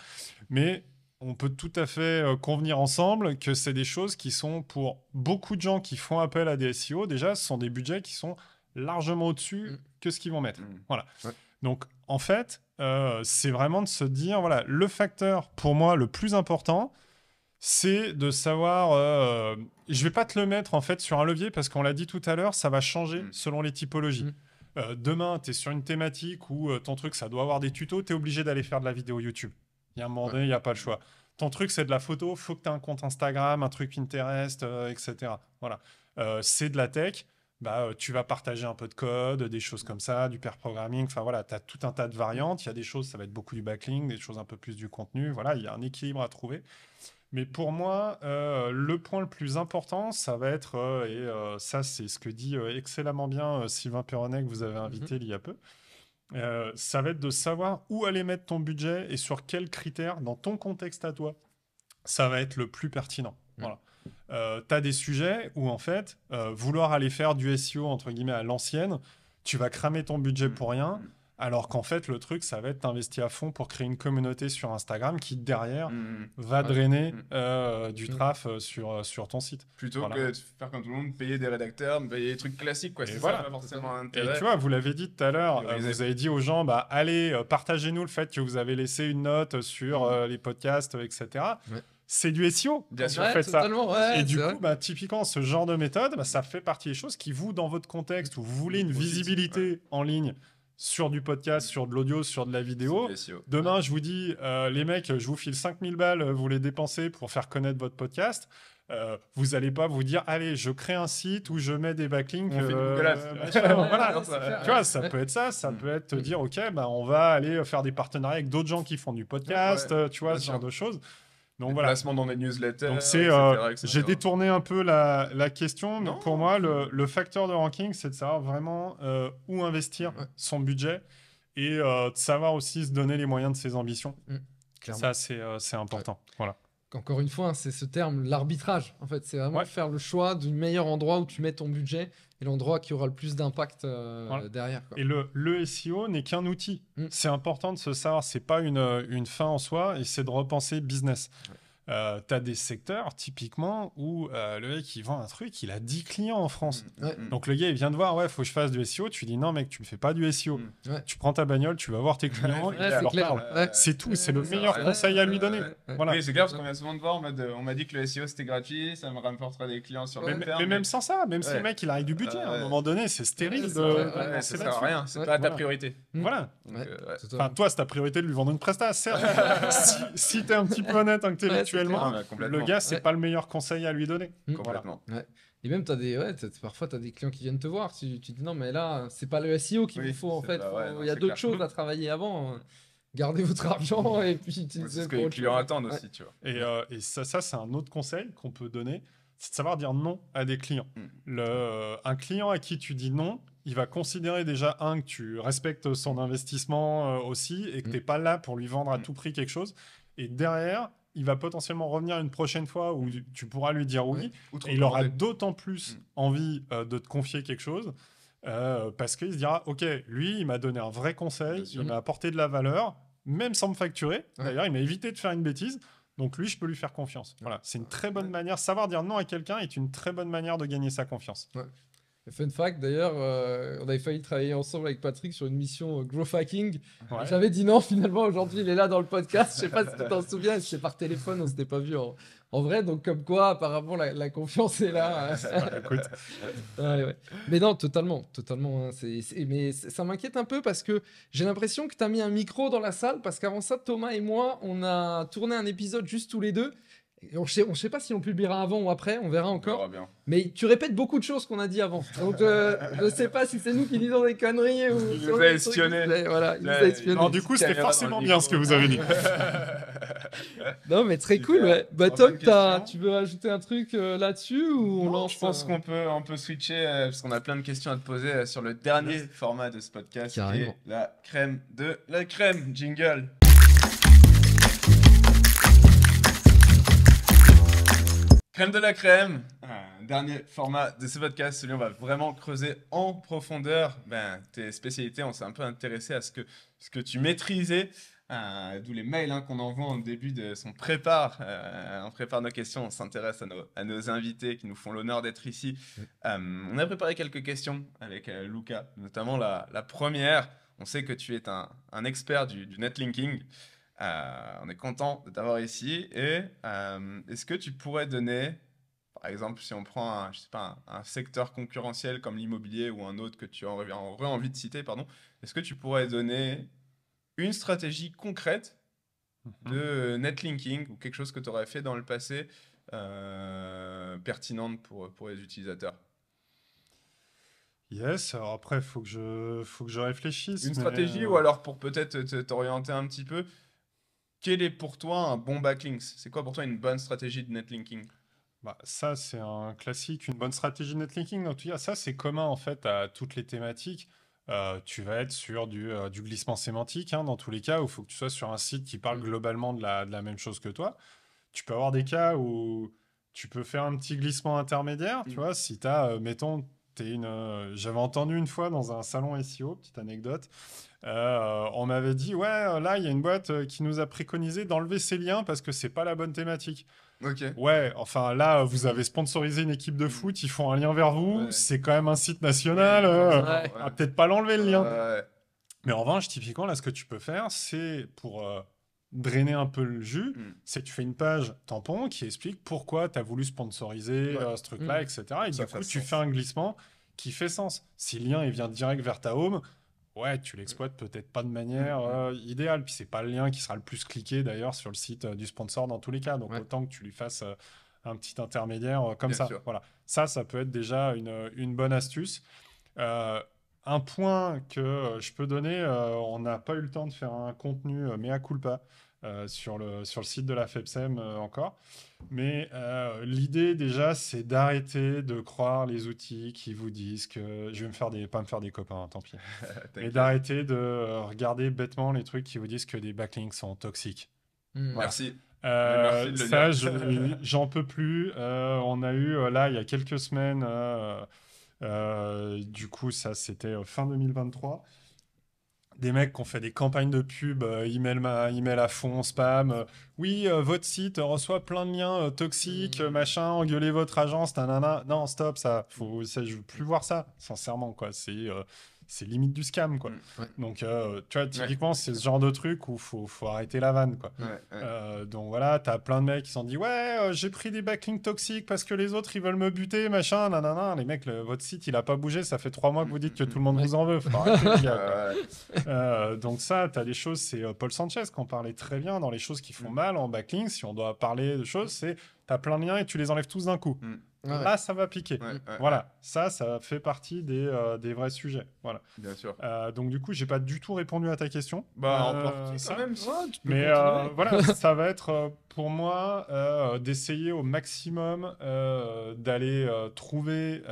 Mais on peut tout à fait convenir ensemble que c'est des choses qui sont, pour beaucoup de gens qui font appel à des SEO, déjà, ce sont des budgets qui sont largement au-dessus que ce qu'ils vont mettre. Voilà. Ouais. Donc, en fait, c'est vraiment de se dire, voilà, le facteur, pour moi, le plus important, c'est de savoir... je vais pas te le mettre, en fait, sur un levier, parce qu'on l'a dit tout à l'heure, ça va changer selon les typologies. Demain, tu es sur une thématique où ton truc, ça doit avoir des tutos, tu es obligé d'aller faire de la vidéo YouTube. Il y a un moment donné, il n'y a pas le choix. Ton truc, c'est de la photo, faut que tu aies un compte Instagram, un truc Pinterest, etc. Voilà. C'est de la tech, tu vas partager un peu de code, des choses comme ça, du pair programming. Enfin voilà, tu as tout un tas de variantes. Il y a des choses, ça va être beaucoup du backlink, des choses un peu plus du contenu. Voilà, il y a un équilibre à trouver. Mais pour moi, le point le plus important, ça va être, ça c'est ce que dit excellemment bien Sylvain Perronnet, que vous avez invité il y a peu, ça va être de savoir où aller mettre ton budget et sur quels critères, dans ton contexte à toi, ça va être le plus pertinent. Voilà. Tu as des sujets où, en fait, vouloir aller faire du SEO, entre guillemets, à l'ancienne, tu vas cramer ton budget pour rien, alors qu'en fait, le truc, ça va être investi à fond pour créer une communauté sur Instagram qui, derrière, va drainer du traf sur ton site. Plutôt que de faire comme tout le monde, payer des rédacteurs, payer des trucs classiques, quoi. C'est voilà. Ça, pas forcément intérêt. Et tu vois, vous l'avez dit tout à l'heure, vous avez dit aux gens, allez, partagez-nous le fait que vous avez laissé une note sur les podcasts, etc. Ouais. C'est du SEO. Bien sûr, faites ça. Ouais, et du coup, typiquement, ce genre de méthode, ça fait partie des choses qui, vous, dans votre contexte, où vous voulez une visibilité en ligne sur du podcast, sur de l'audio, sur de la vidéo. Demain, je vous dis, les mecs, je vous file 5000 balles, vous les dépensez pour faire connaître votre podcast. vous allez pas vous dire, allez, je crée un site où je mets des backlinks. On fait du Google Ads. Voilà. clair, Tu vois, ça peut être ça. Ça peut être te dire, OK, bah, on va aller faire des partenariats avec d'autres gens qui font du podcast, tu vois, bien ce sûr. genre de choses. Donc Des voilà. placements dans des newsletters, Donc c'est, etc. j'ai détourné un peu la question. Non, Donc pour moi, le facteur de ranking, c'est de savoir vraiment où investir son budget et de savoir aussi se donner les moyens de ses ambitions. Clairement. Ça, c'est important. Voilà. Encore une fois, c'est ce terme, l'arbitrage. En fait, c'est vraiment faire le choix du meilleur endroit où tu mets ton budget et l'endroit qui aura le plus d'impact derrière. Quoi. Et le SEO n'est qu'un outil. C'est important de se savoir, c'est pas une fin en soi, et c'est de repenser business. Tu as des secteurs, typiquement, où le mec, il vend un truc, il a 10 clients en France. Donc le gars, il vient te voir, ouais, faut que je fasse du SEO. Tu lui dis, non, mec, tu ne fais pas du SEO. Tu prends ta bagnole, tu vas voir tes clients, et tu leur parles. C'est tout, c'est le meilleur conseil à lui donner. Voilà. Oui, c'est clair, parce qu'on vient souvent de voir, on m'a dit que le SEO, c'était gratuit, ça me rapportera des clients sur le terme. Mais même sans ça, même si le mec, il arrive du budget, à un moment donné, c'est stérile ça sert à rien, c'est pas ta priorité. Voilà. Enfin, toi, c'est ta priorité de lui vendre une presta, certes. Si t'es un petit peu honnête intellectuellement, le gars, c'est pas le meilleur conseil à lui donner. Complètement. Et même, parfois, tu as des clients qui viennent te voir. Tu te dis non, mais là, c'est pas le SEO qu'il vous faut en fait. Il y a d'autres choses à travailler avant. Gardez votre argent et puis utilisez. C'est ce que les clients attendent aussi, tu vois. Et ça, c'est un autre conseil qu'on peut donner, c'est de savoir dire non à des clients. Un client à qui tu dis non, il va considérer déjà, que tu respectes son investissement aussi et que tu n'es pas là pour lui vendre à tout prix quelque chose. Et derrière, il va potentiellement revenir une prochaine fois où tu pourras lui dire oui. Et il aura d'autant plus envie de te confier quelque chose parce qu'il se dira, OK, lui, il m'a donné un vrai conseil, il m'a apporté de la valeur, même sans me facturer. D'ailleurs, il m'a évité de faire une bêtise. Donc lui, je peux lui faire confiance. Voilà, c'est une très bonne manière. Savoir dire non à quelqu'un est une très bonne manière de gagner sa confiance. Fun fact, d'ailleurs, on avait failli travailler ensemble avec Patrick sur une mission growth hacking. Ouais. J'avais dit non, finalement, aujourd'hui, il est là dans le podcast. Je sais pas si tu t'en souviens, c'était par téléphone, on s'était pas vu en vrai. Donc, comme quoi, apparemment, la confiance est là. Écoute. Ouais. Mais non, totalement. Hein. Mais ça m'inquiète un peu parce que j'ai l'impression que tu as mis un micro dans la salle parce qu'avant ça, Thomas et moi, on a tourné un épisode juste tous les deux. On ne sait pas si on publiera avant ou après, on verra encore. On verra bien. Mais tu répètes beaucoup de choses qu'on a dit avant. Donc je ne sais pas si c'est nous qui disons des conneries ou... Il nous a espionnés. Voilà, il nous a espionnés. Non, du coup, c'était forcément bien ce que vous avez dit. Non, mais très cool, ouais. Bah, Tom, tu veux ajouter un truc là-dessus ou on lance? Je pense qu'on peut switcher parce qu'on a plein de questions à te poser sur le dernier format de ce podcast. Carrément. Qui est la crème de la crème. Jingle. Crème de la crème, dernier format de ce podcast, celui où on va vraiment creuser en profondeur tes spécialités. On s'est un peu intéressé à ce que tu maîtrisais, d'où les mails qu'on envoie en début de son prépare. On prépare nos questions, on s'intéresse à nos invités qui nous font l'honneur d'être ici. On a préparé quelques questions avec Luca, notamment la première. On sait que tu es un expert du netlinking. On est content de t'avoir ici. Et est-ce que tu pourrais donner, par exemple, si on prend un secteur concurrentiel comme l'immobilier ou un autre que tu aurais envie de citer, est-ce que tu pourrais donner une stratégie concrète de netlinking ou quelque chose que tu aurais fait dans le passé pertinente pour les utilisateurs? Yes, alors après, il faut que je réfléchisse. Une stratégie ou alors pour peut-être t'orienter un petit peu. Quel est pour toi un bon backlink? C'est quoi pour toi une bonne stratégie de netlinking? Ça, c'est un classique, une bonne stratégie de netlinking. En tout cas, ça, c'est commun en fait à toutes les thématiques. Tu vas être sur du glissement sémantique dans tous les cas où il faut que tu sois sur un site qui parle globalement de la même chose que toi. Tu peux avoir des cas où tu peux faire un petit glissement intermédiaire. Tu vois, si tu as, mettons, j'avais entendu une fois dans un salon SEO, petite anecdote, on m'avait dit là il y a une boîte qui nous a préconisé d'enlever ces liens parce que c'est pas la bonne thématique. Okay. Ouais, enfin là vous avez sponsorisé une équipe de foot, ils font un lien vers vous, c'est quand même un site national, peut-être pas l'enlever le lien. Mais en revanche, typiquement là ce que tu peux faire, c'est pour drainer un peu le jus, c'est que tu fais une page tampon qui explique pourquoi tu as voulu sponsoriser ce truc-là, etc. Et du coup, tu fais un glissement qui fait sens. Si le lien il vient direct vers ta home, tu l'exploites peut-être pas de manière idéale. Puis c'est pas le lien qui sera le plus cliqué d'ailleurs sur le site du sponsor dans tous les cas. Donc autant que tu lui fasses un petit intermédiaire comme Bien ça. sûr. Voilà. Ça peut être déjà une bonne astuce. Un point que je peux donner, on n'a pas eu le temps de faire un contenu mea culpa sur le site de la FEPSEM encore. Mais l'idée déjà, c'est d'arrêter de croire les outils qui vous disent que je vais pas me faire des copains, tant pis. Mais d'arrêter de regarder bêtement les trucs qui vous disent que des backlinks sont toxiques. Voilà. Merci. Merci de le Ça, dire. j'en peux plus. On a eu là il y a quelques semaines. Du coup, ça c'était fin 2023. Des mecs qui ont fait des campagnes de pub, email à fond, spam. Oui, votre site reçoit plein de liens toxiques, machin, engueulez votre agence, nanana. Non, stop, je veux plus voir ça, sincèrement, quoi. C'est limite du scam, quoi. Ouais. Donc, tu vois, typiquement, c'est ce genre de truc où faut arrêter la vanne, quoi. Donc voilà, t'as plein de mecs qui se sont dit, ouais, j'ai pris des backlinks toxiques parce que les autres, ils veulent me buter, machin, nanana. Les mecs, votre site, il a pas bougé, ça fait 3 mois que vous dites que tout le monde vous en veut. Faut arrêter, les gars, quoi. Donc ça, tu as des choses, c'est Paul Sanchez qui en parlait très bien dans les choses qui font mal en backlink. Si on doit parler de choses, c'est tu as plein de liens et tu les enlèves tous d'un coup. Là, ça va piquer. Voilà, ça fait partie des vrais sujets. Voilà. Bien sûr. Donc du coup, j'ai pas du tout répondu à ta question. En partie ça. quand même. Mais voilà, ça va être pour moi d'essayer au maximum d'aller trouver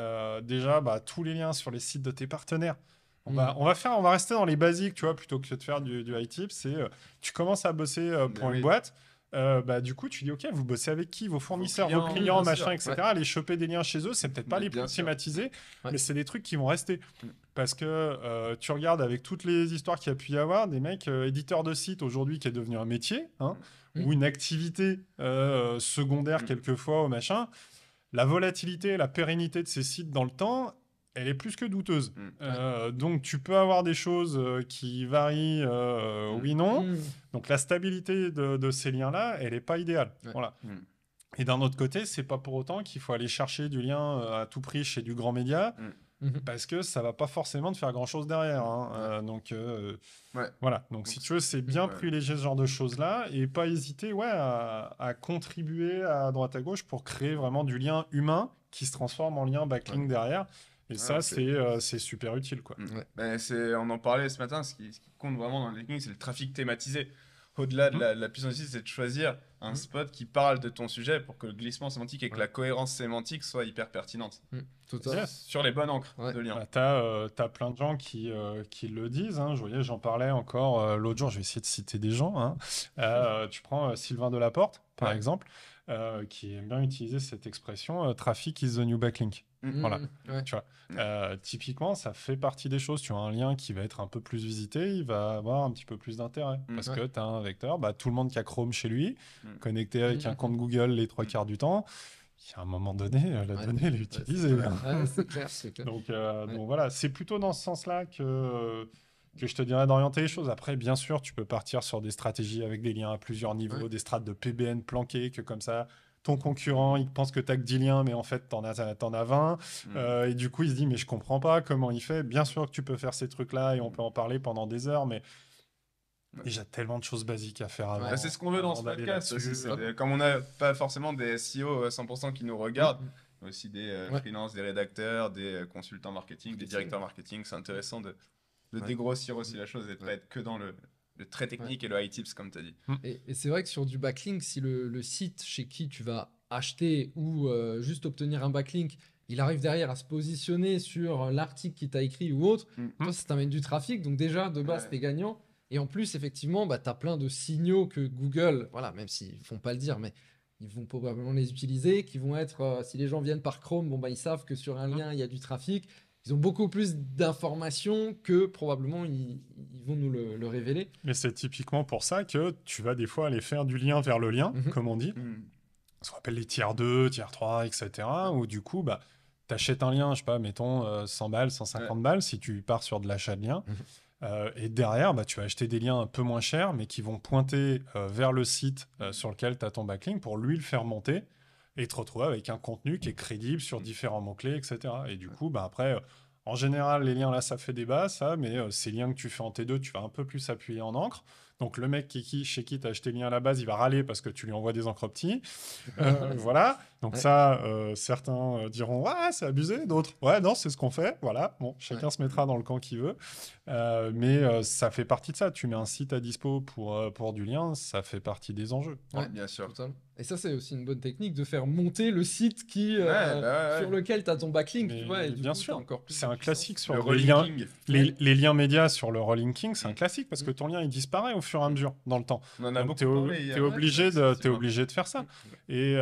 déjà tous les liens sur les sites de tes partenaires. On va rester dans les basiques, tu vois, plutôt que de faire du high tip. C'est tu commences à bosser pour une boîte. Du coup, tu dis, OK, vous bossez avec qui? Vos fournisseurs, vos clients, machin, etc. Aller choper des liens chez eux, c'est peut-être pas les plus thématisés, mais c'est des trucs qui vont rester. Parce que tu regardes avec toutes les histoires qu'il y a pu y avoir, des mecs éditeurs de sites aujourd'hui qui est devenu un métier, ou une activité secondaire quelquefois au machin. La volatilité, la pérennité de ces sites dans le temps, elle est plus que douteuse. Donc, tu peux avoir des choses qui varient, oui, non. Donc, la stabilité de ces liens-là, elle n'est pas idéale. Voilà. Et d'un autre côté, c'est pas pour autant qu'il faut aller chercher du lien à tout prix chez du grand média, parce que ça va pas forcément te faire grand-chose derrière. Donc, voilà. Donc, si tu veux, c'est bien privilégier ce genre de choses-là et pas hésiter à contribuer à droite à gauche pour créer vraiment du lien humain qui se transforme en lien backlink derrière. Et ça, c'est super utile, quoi. On en parlait ce matin, ce qui compte vraiment dans le backlink, c'est le trafic thématisé. Au-delà de la puissance du site, c'est de choisir un spot qui parle de ton sujet pour que le glissement sémantique et que la cohérence sémantique soit hyper pertinente. Tout à fait. Sur les bonnes encres de lien. T'as plein de gens qui le disent. J'en parlais encore l'autre jour, je vais essayer de citer des gens. Tu prends Sylvain Delaporte, par exemple, qui aime bien utiliser cette expression traffic is the new backlink. Voilà. Tu vois. Typiquement, ça fait partie des choses. Tu as un lien qui va être un peu plus visité, il va avoir un petit peu plus d'intérêt. Parce que tu as un vecteur, tout le monde qui a Chrome chez lui, connecté avec un compte Google les 3/4 du temps. Il y a un moment donné, la donnée, elle est utilisée. C'est clair, c'est clair. Donc voilà, c'est plutôt dans ce sens-là que je te dirais d'orienter les choses. Après, bien sûr, tu peux partir sur des stratégies avec des liens à plusieurs niveaux, des strates de PBN planquées, que comme ça, ton concurrent, il pense que tu n'as que 10 liens, mais en fait, tu en as 20. Et du coup, il se dit, mais je comprends pas comment il fait. Bien sûr que tu peux faire ces trucs-là et on peut en parler pendant des heures, mais déjà tellement de choses basiques à faire avant. C'est ce qu'on veut dans ce podcast. Comme on n'a pas forcément des SEO 100% qui nous regardent, mais aussi des freelances, des rédacteurs, des consultants marketing, des directeurs marketing. C'est intéressant de dégrossir aussi la chose et de pas être que dans le très technique et le high tips, comme tu as dit. Et c'est vrai que sur du backlink, si le site chez qui tu vas acheter ou juste obtenir un backlink, il arrive derrière à se positionner sur l'article qui t'a écrit ou autre, toi, ça t'amène du trafic. Donc déjà, de base, t'es gagnant. Et en plus, effectivement, tu as plein de signaux que Google, voilà, même s'ils ne font pas le dire, mais ils vont probablement les utiliser, qui vont être, si les gens viennent par Chrome, ils savent que sur un lien, il y a du trafic. Ils ont beaucoup plus d'informations que probablement ils vont nous le révéler. Mais c'est typiquement pour ça que tu vas des fois aller faire du lien vers le lien, comme on dit. Ce qu'on appelle les tiers 2, tiers 3, etc. Où du coup, tu achètes un lien, je sais pas, mettons 100 balles, 150 balles, si tu pars sur de l'achat de lien. Et derrière, tu vas acheter des liens un peu moins chers, mais qui vont pointer vers le site sur lequel tu as ton backlink pour lui le faire monter et te retrouver avec un contenu qui est crédible sur différents mots-clés, etc. Et du coup, après, en général, les liens là, ça fait débat, ça, mais ces liens que tu fais en T2, tu vas un peu plus appuyer en encre. Donc le mec chez qui tu as acheté le lien à la base, il va râler parce que tu lui envoies des encres petits. Voilà. Donc ça, certains diront ouais, c'est abusé, d'autres ouais, non, c'est ce qu'on fait. Voilà. Bon, chacun se mettra dans le camp qu'il veut. Mais ça fait partie de ça. Tu mets un site à dispo pour du lien, ça fait partie des enjeux. Ouais, bien sûr. Total. Et ça, c'est aussi une bonne technique de faire monter le site sur lequel tu as ton backlink. Tu vois, et bien coup, sûr, encore plus c'est un classique sur le les liens médias sur le relinking, c'est un classique parce que ton lien il disparaît au fur et à mesure dans le temps. On en a beaucoup parlé. T'es obligé de faire ça. Et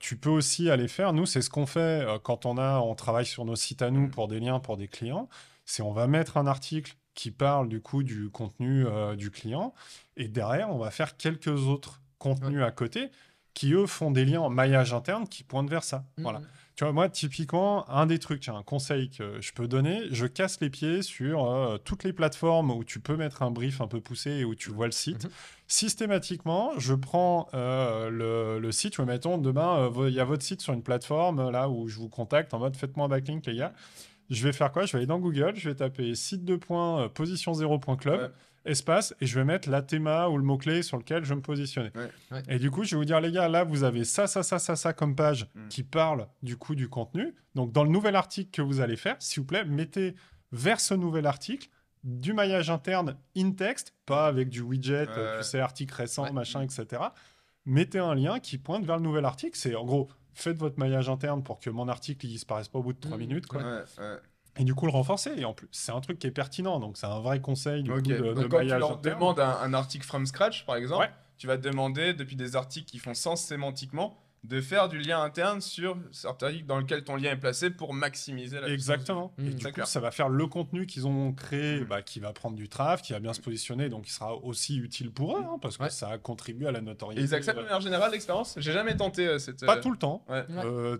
tu peux aussi aller faire. Nous, c'est ce qu'on fait quand on travaille sur nos sites à nous pour des liens pour des clients. C'est on va mettre un article qui parle du coup du contenu du client et derrière on va faire quelques autres contenus à côté qui eux font des liens en maillage interne qui pointent vers ça. Voilà. Tu vois, moi, typiquement, un des trucs, un conseil que je peux donner, je casse les pieds sur toutes les plateformes où tu peux mettre un brief un peu poussé et où tu vois le site. Systématiquement, je prends le site, mettons, demain, il y a votre site sur une plateforme là où je vous contacte en mode faites-moi un backlink, les gars. Je vais faire quoi? Je vais aller dans Google, je vais taper site2.position0.club, espace, et je vais mettre la théma ou le mot-clé sur lequel je vais me positionner. Et du coup, je vais vous dire, les gars, là, vous avez ça comme page qui parle du coup du contenu. Donc, dans le nouvel article que vous allez faire, s'il vous plaît, mettez vers ce nouvel article du maillage interne in-text, pas avec du widget, tu sais, article récent, machin, etc. Mettez un lien qui pointe vers le nouvel article. C'est en gros... Faites votre maillage interne pour que mon article ne disparaisse pas au bout de 3 minutes. Quoi. Et du coup, le renforcer. Et en plus, c'est un truc qui est pertinent. Donc, c'est un vrai conseil donc, de quand maillage tu leur interne. demandes un article from scratch, par exemple, tu vas te demander, depuis des articles qui font sens sémantiquement, de faire du lien interne sur cet article dans lequel ton lien est placé pour maximiser la Exactement. Et du coup, ça va faire le contenu qu'ils ont créé, qui va prendre du traffic, qui va bien se positionner, donc qui sera aussi utile pour eux, parce que ça contribue à la notoriété. Et ils acceptent de manière générale l'expérience? J'ai jamais tenté cette... Pas tout le temps.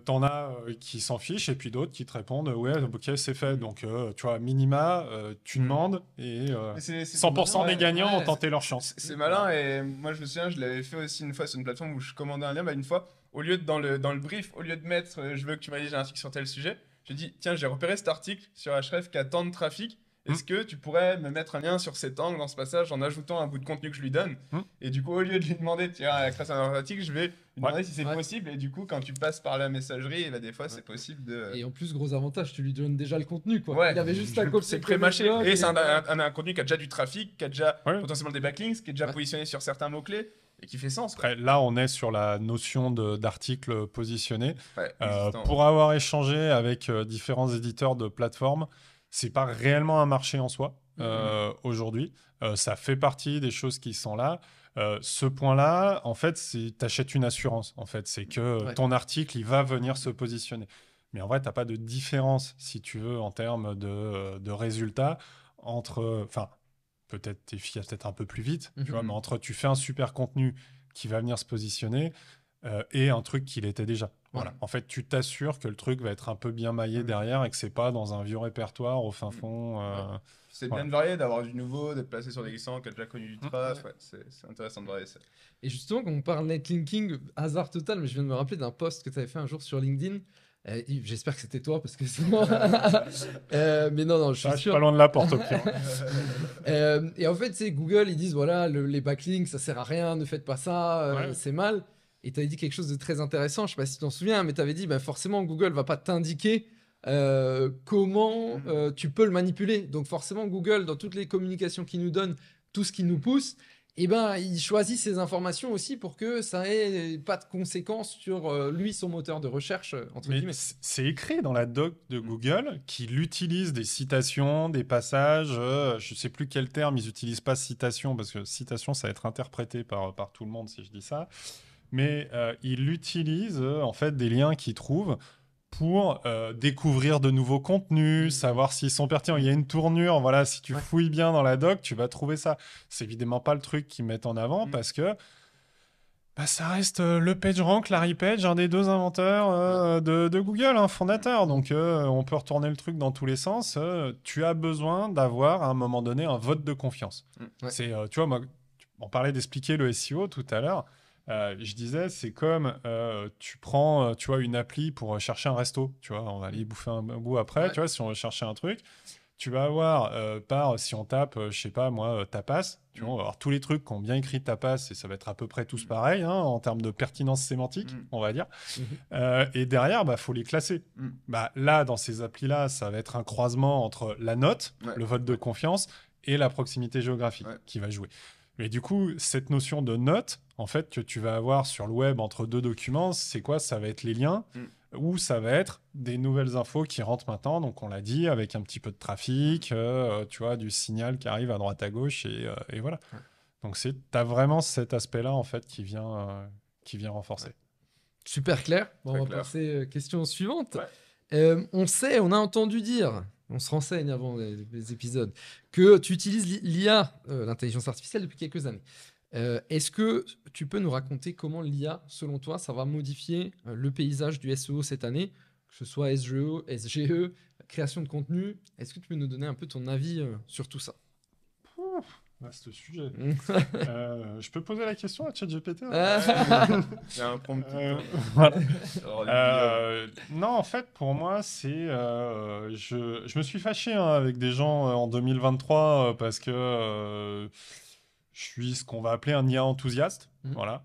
T'en as qui s'en fichent, et puis d'autres qui te répondent ouais, ok, c'est fait. Donc, tu vois, minima, tu demandes, et 100% des gagnants ont tenté leur chance. C'est malin, et moi, je me souviens, je l'avais fait aussi une fois sur une plateforme où je commandais un lien, une fois, au lieu de dans le brief, au lieu de mettre je veux que tu rédiges un article sur tel sujet, je dis tiens, j'ai repéré cet article sur Ahrefs qui a tant de trafic. Est-ce que tu pourrais me mettre un lien sur cet angle dans ce passage en ajoutant un bout de contenu que je lui donne? Et du coup, au lieu de lui demander tiens, la création d'un article, je vais lui demander si c'est possible. Et du coup, quand tu passes par la messagerie, des fois, c'est possible de. Et en plus, gros avantage, tu lui donnes déjà le contenu, quoi. Il avait juste à copier. C'est pré-mâché. Et c'est un contenu qui a déjà du trafic, qui a déjà potentiellement des backlinks, qui est déjà positionné sur certains mots-clés. Et qui fait sens. Après, là, on est sur la notion d'article positionné. Pour avoir échangé avec différents éditeurs de plateformes, c'est pas réellement un marché en soi aujourd'hui. Ça fait partie des choses qui sont là. Ce point-là, en fait, t'achètes une assurance. En fait, c'est que ton article, il va venir se positionner. Mais en vrai, t'as pas de différence, si tu veux, en termes de résultats entre... peut-être tes filles peut-être un peu plus vite, tu vois, mais entre tu fais un super contenu qui va venir se positionner et un truc qui l'était déjà. Voilà. En fait, tu t'assures que le truc va être un peu bien maillé derrière et que c'est pas dans un vieux répertoire au fin fond. C'est bien de varier, d'avoir du nouveau, d'être placé sur des glissants qui a déjà connu du trafic. C'est intéressant de varier ça. Et justement, quand on parle netlinking, hasard total, mais je viens de me rappeler d'un post que tu avais fait un jour sur LinkedIn. J'espère que c'était toi parce que c'est moi. Mais non, je suis sûr. Je suis pas loin de la porte au pire. Et en fait, c'est Google, ils disent voilà, les backlinks, ça sert à rien, ne faites pas ça, c'est mal. Et tu avais dit quelque chose de très intéressant, je sais pas si tu t'en souviens, mais tu avais dit forcément Google va pas t'indiquer comment tu peux le manipuler. Donc forcément Google, dans toutes les communications qu'il nous donne, tout ce qu'il nous pousse, il choisit ces informations aussi pour que ça ait pas de conséquences sur lui, son moteur de recherche, entre guillemets. C'est écrit dans la doc de Google qu'il utilise des citations, des passages, je sais plus quel terme, ils utilisent pas citation, parce que citation, ça va être interprété par tout le monde si je dis ça, mais il utilise en fait des liens qu'il trouve pour découvrir de nouveaux contenus, savoir s'ils sont pertinents. Il y a une tournure, voilà, si tu fouilles bien dans la doc, tu vas trouver ça. C'est évidemment pas le truc qu'ils mettent en avant parce que ça reste le PageRank, Larry Page, un des deux inventeurs de Google, fondateur. Donc on peut retourner le truc dans tous les sens. Tu as besoin d'avoir à un moment donné un vote de confiance. C'est, tu vois, moi, on parlait d'expliquer le SEO tout à l'heure. Je disais, c'est comme tu prends tu vois, une appli pour chercher un resto. Tu vois, on va aller bouffer un bout après. Tu vois, si on veut chercher un truc, tu vas avoir, si on tape, je sais pas moi, tapas, tu vois, on va avoir tous les trucs qui ont bien écrit tapas, et ça va être à peu près tous pareils, hein, en termes de pertinence sémantique, on va dire. Et derrière, faut les classer. Là, dans ces applis-là, ça va être un croisement entre la note, le vote de confiance, et la proximité géographique qui va jouer. Mais du coup, cette notion de note, en fait, que tu vas avoir sur le web entre deux documents, c'est quoi? Ça va être les liens ou ça va être des nouvelles infos qui rentrent maintenant. Donc, on l'a dit, avec un petit peu de trafic, tu vois, du signal qui arrive à droite à gauche et voilà. Donc, tu as vraiment cet aspect-là, en fait, qui vient renforcer. Super clair. Bon, on va passer question suivante. On a entendu dire, on se renseigne avant les épisodes, que tu utilises l'IA, l'intelligence artificielle, depuis quelques années. Est-ce que tu peux nous raconter comment l'IA, selon toi, ça va modifier le paysage du SEO cette année, que ce soit SEO, SGE, création de contenu? Est-ce que tu peux nous donner un peu ton avis sur tout ça? Vaste sujet. Je peux poser la question à ChatGPT? Il y a un prompt. Non, en fait, pour moi, c'est... je me suis fâché avec des gens en 2023 parce que je suis ce qu'on va appeler un IA enthousiaste. Voilà.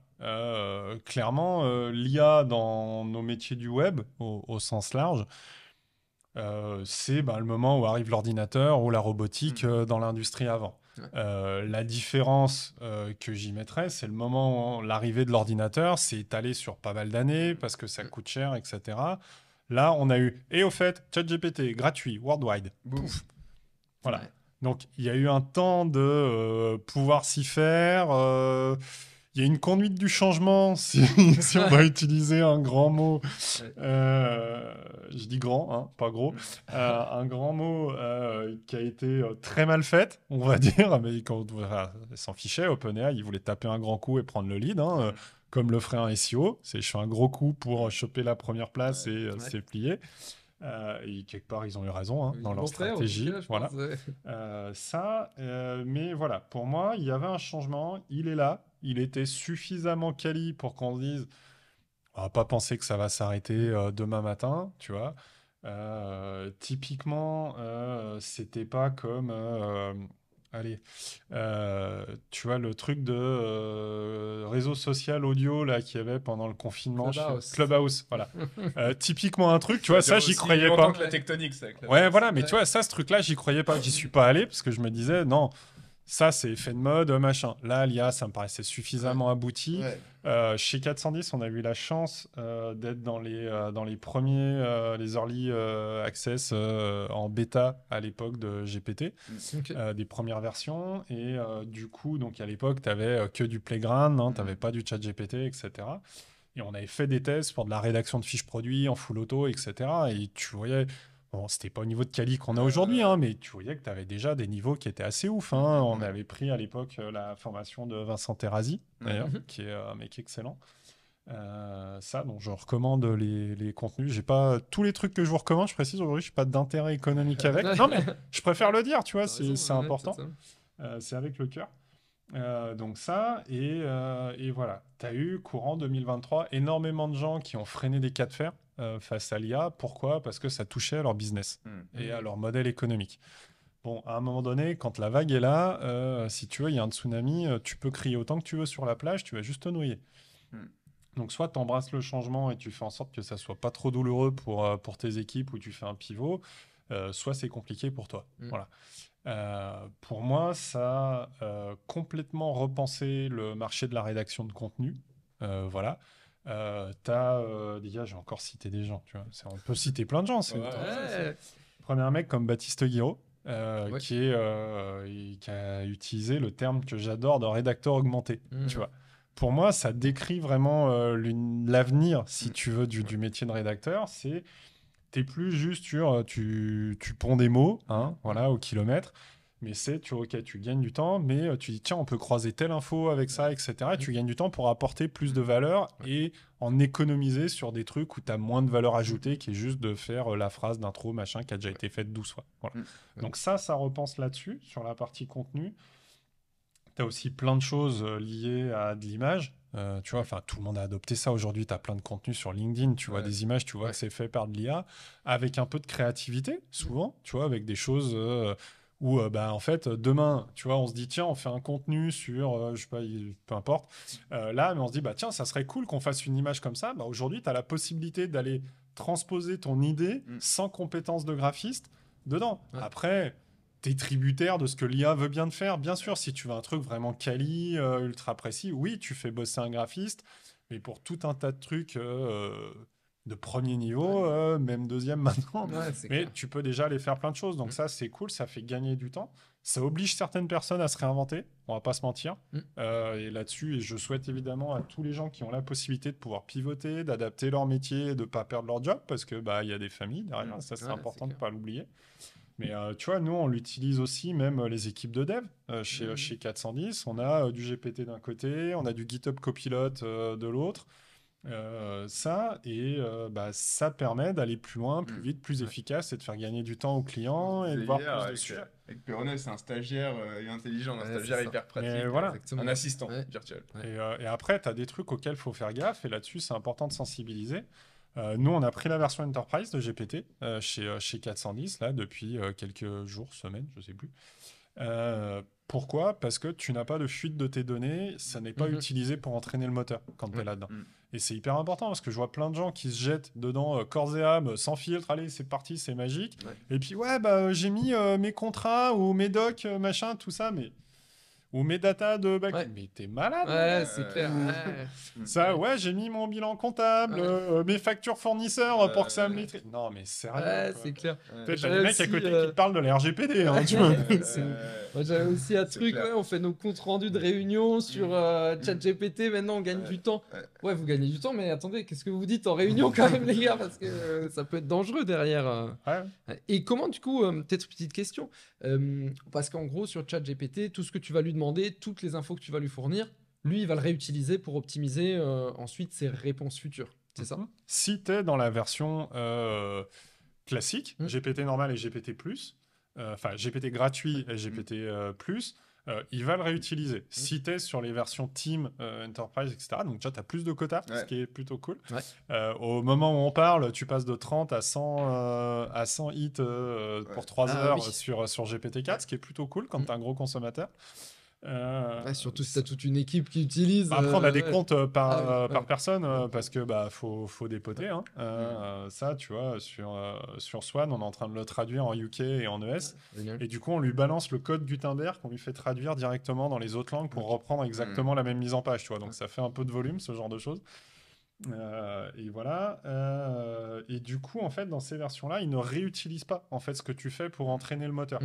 Clairement, l'IA dans nos métiers du web, au sens large, c'est le moment où arrive l'ordinateur ou la robotique dans l'industrie avant. La différence que j'y mettrais, c'est le moment où l'arrivée de l'ordinateur s'est étalée sur pas mal d'années parce que ça coûte cher, etc. Là, on a eu, et au fait, ChatGPT, gratuit, worldwide. Pouf. Voilà. Donc, il y a eu un temps de pouvoir s'y faire. Il y a une conduite du changement, si on va utiliser un grand mot. Je dis grand, hein, pas gros. Un grand mot qui a été très mal fait, on va dire. Mais quand on s'en fichait, OpenAI, il voulait taper un grand coup et prendre le lead, comme le ferait un SEO. Je fais un gros coup pour choper la première place et c'est plié. Et quelque part, ils ont eu raison dans leur stratégie. Voilà. Mais voilà, pour moi, il y avait un changement. Il est là. Il était suffisamment quali pour qu'on se dise, on va pas penser que ça va s'arrêter demain matin, tu vois. Typiquement, c'était pas comme, tu vois, le truc de réseau social audio là qu'il y avait pendant le confinement, Clubhouse, voilà. Typiquement un truc, tu vois, ça j'y croyais pas. Que la tectonique, ça. Ouais, voilà, mais tu vois, ça, ce truc-là, j'y croyais pas. J'y suis pas allé parce que je me disais, non, ça c'est effet de mode, machin. Là, l'IA, ça me paraissait suffisamment abouti. Chez 410, on a eu la chance d'être dans les premiers, les early access en bêta à l'époque de GPT, des premières versions. Et du coup, donc à l'époque, tu n'avais que du Playground, tu n'avais pas du chat GPT, etc. Et on avait fait des tests pour de la rédaction de fiches produits en full auto, etc. Et tu voyais... Bon, c'était pas au niveau de quali qu'on a aujourd'hui, mais tu voyais que tu avais déjà des niveaux qui étaient assez ouf. On avait pris à l'époque la formation de Vincent Terrazi, d'ailleurs, qui est un mec excellent. Donc je recommande les contenus. J'ai pas tous les trucs que je vous recommande, je précise aujourd'hui, je n'ai pas d'intérêt économique avec. Non, mais je préfère le dire, tu vois, c'est important. C'est avec le cœur. Donc ça, et voilà. Tu as eu, courant 2023, énormément de gens qui ont freiné des cas de fer face à l'IA. Pourquoi? Parce que ça touchait à leur business et à leur modèle économique. Bon, à un moment donné, quand la vague est là, si tu veux, il y a un tsunami, tu peux crier autant que tu veux sur la plage, tu vas juste te noyer. Donc soit tu embrasses le changement et tu fais en sorte que ça soit pas trop douloureux pour tes équipes ou tu fais un pivot, soit c'est compliqué pour toi. Voilà. Pour moi, ça a complètement repensé le marché de la rédaction de contenu. Voilà. Déjà, j'ai encore cité des gens, tu vois. On peut citer plein de gens. Premier mec comme Baptiste Guiraud, qui a utilisé le terme que j'adore de rédacteur augmenté, tu vois. Pour moi, ça décrit vraiment l'avenir, si tu veux, du métier de rédacteur. T'es plus juste sur tu ponds des mots, voilà, au kilomètre, mais tu gagnes du temps, mais tu dis tiens, on peut croiser telle info avec ça, etc. Et tu gagnes du temps pour apporter plus de valeur et en économiser sur des trucs où tu as moins de valeur ajoutée, qui est juste de faire la phrase d'intro, machin, qui a déjà été faite 12 fois. Voilà. Donc ça repense là-dessus, sur la partie contenu. Tu as aussi plein de choses liées à de l'image. Tu vois, enfin, tout le monde a adopté ça aujourd'hui. Tu as plein de contenus sur LinkedIn, tu vois des images, tu vois que c'est fait par de l'IA, avec un peu de créativité, souvent, tu vois, avec des choses où, bah, en fait, demain, tu vois, on se dit, tiens, on fait un contenu sur, je sais pas, peu importe, là, mais on se dit, bah, tiens, ça serait cool qu'on fasse une image comme ça. Bah, aujourd'hui, tu as la possibilité d'aller transposer ton idée sans compétences de graphiste dedans. Après, t'es tributaire de ce que l'IA veut bien te faire. Bien sûr, si tu veux un truc vraiment quali, ultra précis, oui, tu fais bosser un graphiste, mais pour tout un tas de trucs de premier niveau, même deuxième maintenant, mais tu peux déjà aller faire plein de choses. Donc ça, c'est cool, ça fait gagner du temps. Ça oblige certaines personnes à se réinventer, on va pas se mentir. Et là-dessus, et je souhaite évidemment à tous les gens qui ont la possibilité de pouvoir pivoter, d'adapter leur métier, de pas perdre leur job, parce que bah, y a des familles derrière, ça c'est important de pas l'oublier. Mais tu vois, nous, on l'utilise aussi, même les équipes de dev. Chez 410, on a du GPT d'un côté, on a du GitHub Copilot de l'autre. Ça permet d'aller plus loin, plus vite, plus efficace et de faire gagner du temps aux clients et de voir plus de sujets. Avec Perronnet, c'est un stagiaire intelligent, un stagiaire hyper pratique, voilà. Un assistant virtuel. Et après, tu as des trucs auxquels il faut faire gaffe et là-dessus, c'est important de sensibiliser. Nous, on a pris la version Enterprise de GPT chez 410 là, depuis quelques jours, semaines, je sais plus. Pourquoi? Parce que tu n'as pas de fuite de tes données, ça n'est pas utilisé pour entraîner le moteur quand tu es là-dedans. Et c'est hyper important parce que je vois plein de gens qui se jettent dedans corps et âme, sans filtre, allez, c'est parti, c'est magique. Et puis, j'ai mis mes contrats ou mes docs, machin, tout ça, mais... Ou mes data de back. Mais t'es malade. Ouais, c'est clair. Ça, j'ai mis mon bilan comptable, mes factures fournisseurs pour que ça me maîtrise. Non, mais sérieux. Ouais, c'est clair. T'as des mecs à côté qui te parlent de la RGPD. Hein, tu vois. Moi, j'avais aussi un truc, on fait nos comptes rendus de réunion sur ChatGPT. Maintenant, on gagne du temps. Ouais, vous gagnez du temps, mais attendez, qu'est-ce que vous dites en réunion quand même, les gars? Parce que ça peut être dangereux derrière. Et comment, du coup, peut-être une petite question, parce qu'en gros, sur ChatGPT, tout ce que tu vas lui demander, toutes les infos que tu vas lui fournir, lui, il va le réutiliser pour optimiser ensuite ses réponses futures. C'est ça? Si tu es dans la version classique, GPT normal et GPT+, enfin GPT gratuit et GPT+, il va le réutiliser. Si tu es sur les versions Team, Enterprise, etc., donc déjà, tu as plus de quotas, ce qui est plutôt cool. Au moment où on parle, tu passes de 30 à 100 hits pour 3 heures sur GPT-4, ce qui est plutôt cool quand tu es un gros consommateur. Surtout si tu as toute une équipe qui utilise. Après, on a des comptes par personne parce que faut dépoter. Hein. Ça, tu vois, sur Swan, on est en train de le traduire en UK et en ES. Et du coup, on lui balance le code Gutenberg qu'on lui fait traduire directement dans les autres langues pour reprendre exactement la même mise en page. Tu vois. Donc, ça fait un peu de volume, ce genre de choses. Et voilà. Et du coup, en fait, dans ces versions-là, ils ne réutilisent pas en fait ce que tu fais pour entraîner le moteur.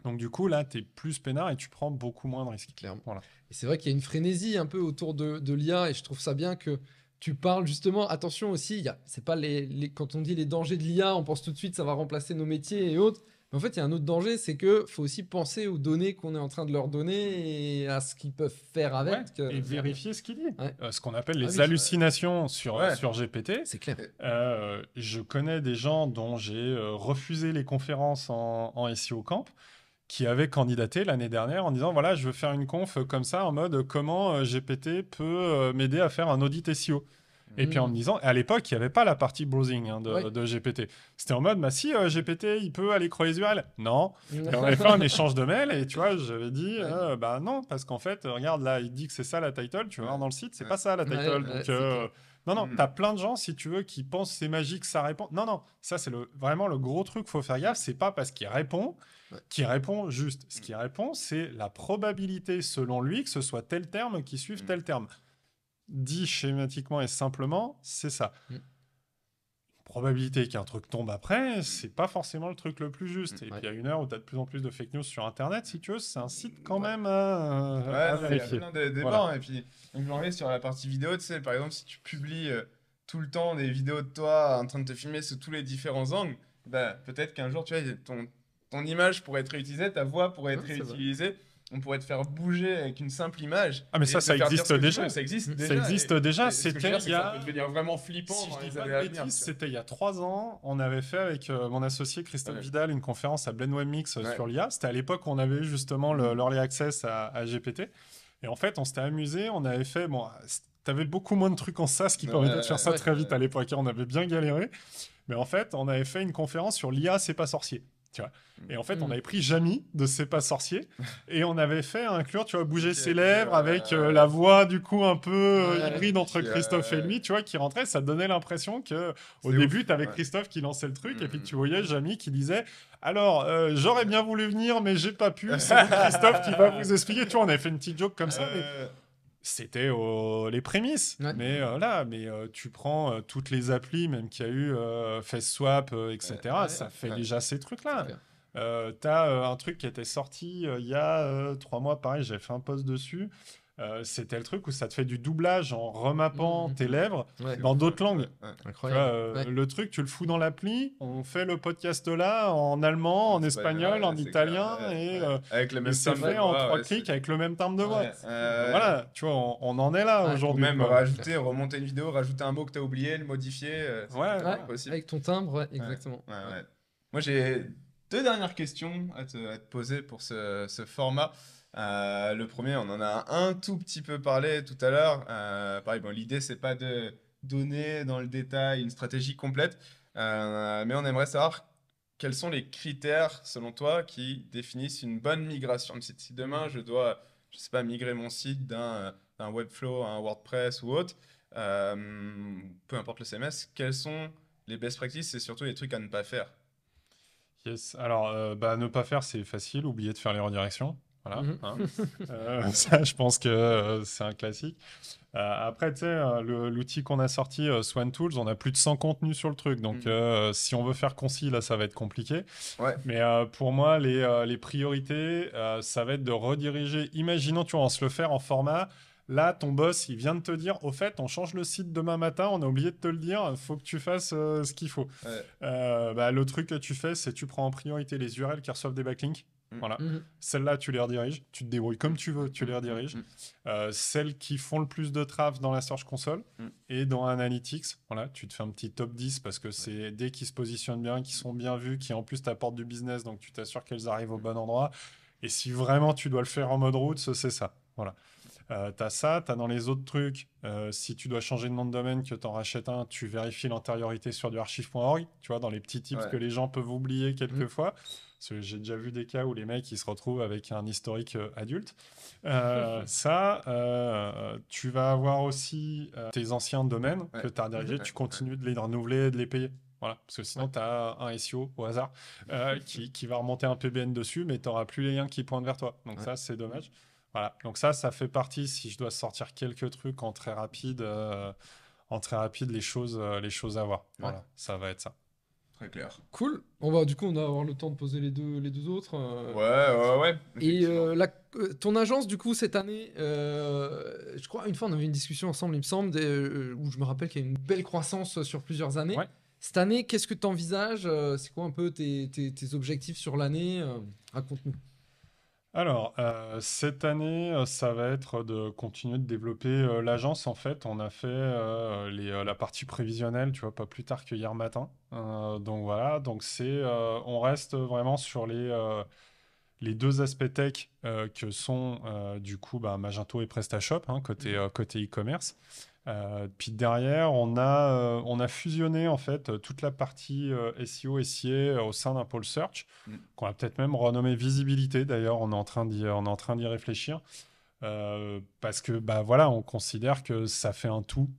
Donc du coup, là, tu es plus peinard et tu prends beaucoup moins de risques. Clairement. Voilà. Et c'est vrai qu'il y a une frénésie un peu autour de l'IA et je trouve ça bien que tu parles justement, attention aussi, c'est pas quand on dit les dangers de l'IA, on pense tout de suite ça va remplacer nos métiers et autres. Mais en fait, il y a un autre danger, c'est que faut aussi penser aux données qu'on est en train de leur donner et à ce qu'ils peuvent faire avec. Et vérifier ce qu'il dit. Ce qu'on appelle les hallucinations sur GPT. C'est clair. Je connais des gens dont j'ai refusé les conférences en SEO Camp qui avaient candidaté l'année dernière en disant voilà, je veux faire une conf comme ça en mode comment GPT peut m'aider à faire un audit SEO. Et puis en me disant, à l'époque, il n'y avait pas la partie browsing de GPT. C'était en mode, si GPT, il peut aller creuser les URL. Non. Et on avait fait un échange de mails et tu vois, j'avais dit, non, parce qu'en fait, regarde là, il dit que c'est ça la title. Tu vas voir dans le site, c'est pas ça la title. Donc, non, t'as plein de gens, si tu veux, qui pensent c'est magique, ça répond. Non, ça c'est vraiment le gros truc, faut faire gaffe. C'est pas parce qu'il répond qu'il répond juste. Ce qu'il répond, c'est la probabilité selon lui que ce soit tel terme qui suive tel terme. Dit schématiquement et simplement, c'est ça. Probabilité qu'un truc tombe après, c'est pas forcément le truc le plus juste. Et puis à une heure où tu as de plus en plus de fake news sur Internet, si tu veux, c'est un site quand même à vérifier. Il y a plein de débats. Et puis, donc, je vais sur la partie vidéo, tu sais, par exemple, si tu publies tout le temps des vidéos de toi en train de te filmer sous tous les différents angles, peut-être qu'un jour, tu vois, ton image pourrait être réutilisée, ta voix pourrait être réutilisée. On pourrait te faire bouger avec une simple image. Ah, mais ça existe déjà. Ça existe déjà. Ça existe déjà. C'était ça peut devenir vraiment flippant si dans je dis les pas années de à venir. C'était il y a 3 ans. On avait fait avec mon associé Christophe Vidal une conférence à Blend Web Mix sur l'IA. C'était à l'époque où on avait justement l'Early Access à GPT. Et en fait, on s'était amusé, on avait fait... Bon, t'avais beaucoup moins de trucs en SaaS qui permettaient de faire ça très vite à l'époque. On avait bien galéré. Mais en fait, on avait fait une conférence sur l'IA, c'est pas sorcier. Tu vois. Et en fait, on avait pris Jamy de C'est pas sorcier et on avait fait inclure, tu vois, bouger ses lèvres avec la voix du coup un peu hybride entre Christophe et lui, tu vois, qui rentrait. Ça donnait l'impression que au début, tu avais Christophe qui lançait le truc et puis tu voyais Jamy qui disait alors j'aurais bien voulu venir, mais j'ai pas pu. C'est Christophe qui va vous expliquer. Tu vois, on avait fait une petite joke comme ça. Mais... C'était les prémices. Mais tu prends toutes les applis, même qu'il y a eu FaceSwap, etc. Ça fait déjà ces trucs-là. T'as un truc qui était sorti il y a 3 mois, pareil, j'avais fait un post dessus. C'était le truc où ça te fait du doublage en remappant tes lèvres dans d'autres langues. Incroyable. Le truc, tu le fous dans l'appli, on fait le podcast là en allemand, en espagnol, en italien, avec le même c'est fait en 3 clics avec le même terme de voix. Voilà, tu vois, on en est là aujourd'hui. Ou même remonter une vidéo, rajouter un mot que tu as oublié, le modifier. Possible. Avec ton timbre, exactement. Moi, j'ai 2 dernières questions à te poser pour ce format. Le premier, on en a un tout petit peu parlé tout à l'heure. Pareil, bon, l'idée, c'est pas de donner dans le détail une stratégie complète, mais on aimerait savoir quels sont les critères, selon toi, qui définissent une bonne migration de site. Si demain, je dois, je sais pas, migrer mon site d'un Webflow à un WordPress ou autre, peu importe le CMS, quels sont les best practices et surtout les trucs à ne pas faire? Yes. Alors, ne pas faire, c'est facile. Oublier de faire les redirections. Voilà. Ça, je pense que c'est un classique. Après, tu sais, l'outil qu'on a sorti, Swan Tools, on a plus de 100 contenus sur le truc. Donc, si on veut faire concis, là, ça va être compliqué. Mais pour moi, les priorités, ça va être de rediriger. Imaginons, tu vois, on se le faire en format. Là, ton boss, il vient de te dire, au fait, on change le site demain matin, on a oublié de te le dire, il faut que tu fasses ce qu'il faut. Le truc que tu fais, c'est tu prends en priorité les URL qui reçoivent des backlinks. Voilà. Celles-là, tu les rediriges. Tu te débrouilles comme tu veux, tu les rediriges. Celles qui font le plus de traf dans la Search Console et dans Analytics, voilà, tu te fais un petit top 10 parce que c'est dès qu'ils se positionnent bien, qui sont bien vus, qui en plus t'apportent du business, donc tu t'assures qu'elles arrivent au bon endroit. Et si vraiment tu dois le faire en mode route, c'est ça. Voilà. T'as ça, t'as dans les autres trucs, si tu dois changer de nom de domaine, que t'en rachètes un, tu vérifies l'antériorité sur du archive.org, tu vois, dans les petits tips que les gens peuvent oublier quelquefois. Parce que j'ai déjà vu des cas où les mecs, ils se retrouvent avec un historique adulte. Tu vas avoir aussi tes anciens domaines que tu as redirigés, tu continues de les renouveler, de les payer. Voilà, parce que sinon, tu as un SEO au hasard qui va remonter un PBN dessus, mais tu n'auras plus les liens qui pointent vers toi. Donc ça, c'est dommage. Voilà, donc ça fait partie, si je dois sortir quelques trucs en très rapide, les choses à voir. Voilà, ça va être ça. Très clair. Cool. Du coup, on va avoir le temps de poser les deux autres. Ouais. Et ton agence, du coup, cette année, je crois, une fois, on avait une discussion ensemble, il me semble, où je me rappelle qu'il y a une belle croissance sur plusieurs années. Cette année, qu'est-ce que tu envisages? C'est quoi un peu tes objectifs sur l'année? Raconte-nous. Alors, cette année, ça va être de continuer de développer l'agence. En fait, on a fait la partie prévisionnelle, tu vois, pas plus tard que hier matin. Donc voilà, donc on reste vraiment sur les 2 aspects tech que sont du coup Magento et PrestaShop, côté e-commerce. Puis derrière, on a fusionné en fait toute la partie SEO, SIA au sein d'un pôle search, qu'on va peut-être même renommer visibilité. D'ailleurs, on est en train d'y réfléchir. Parce que voilà, on considère que ça fait un tout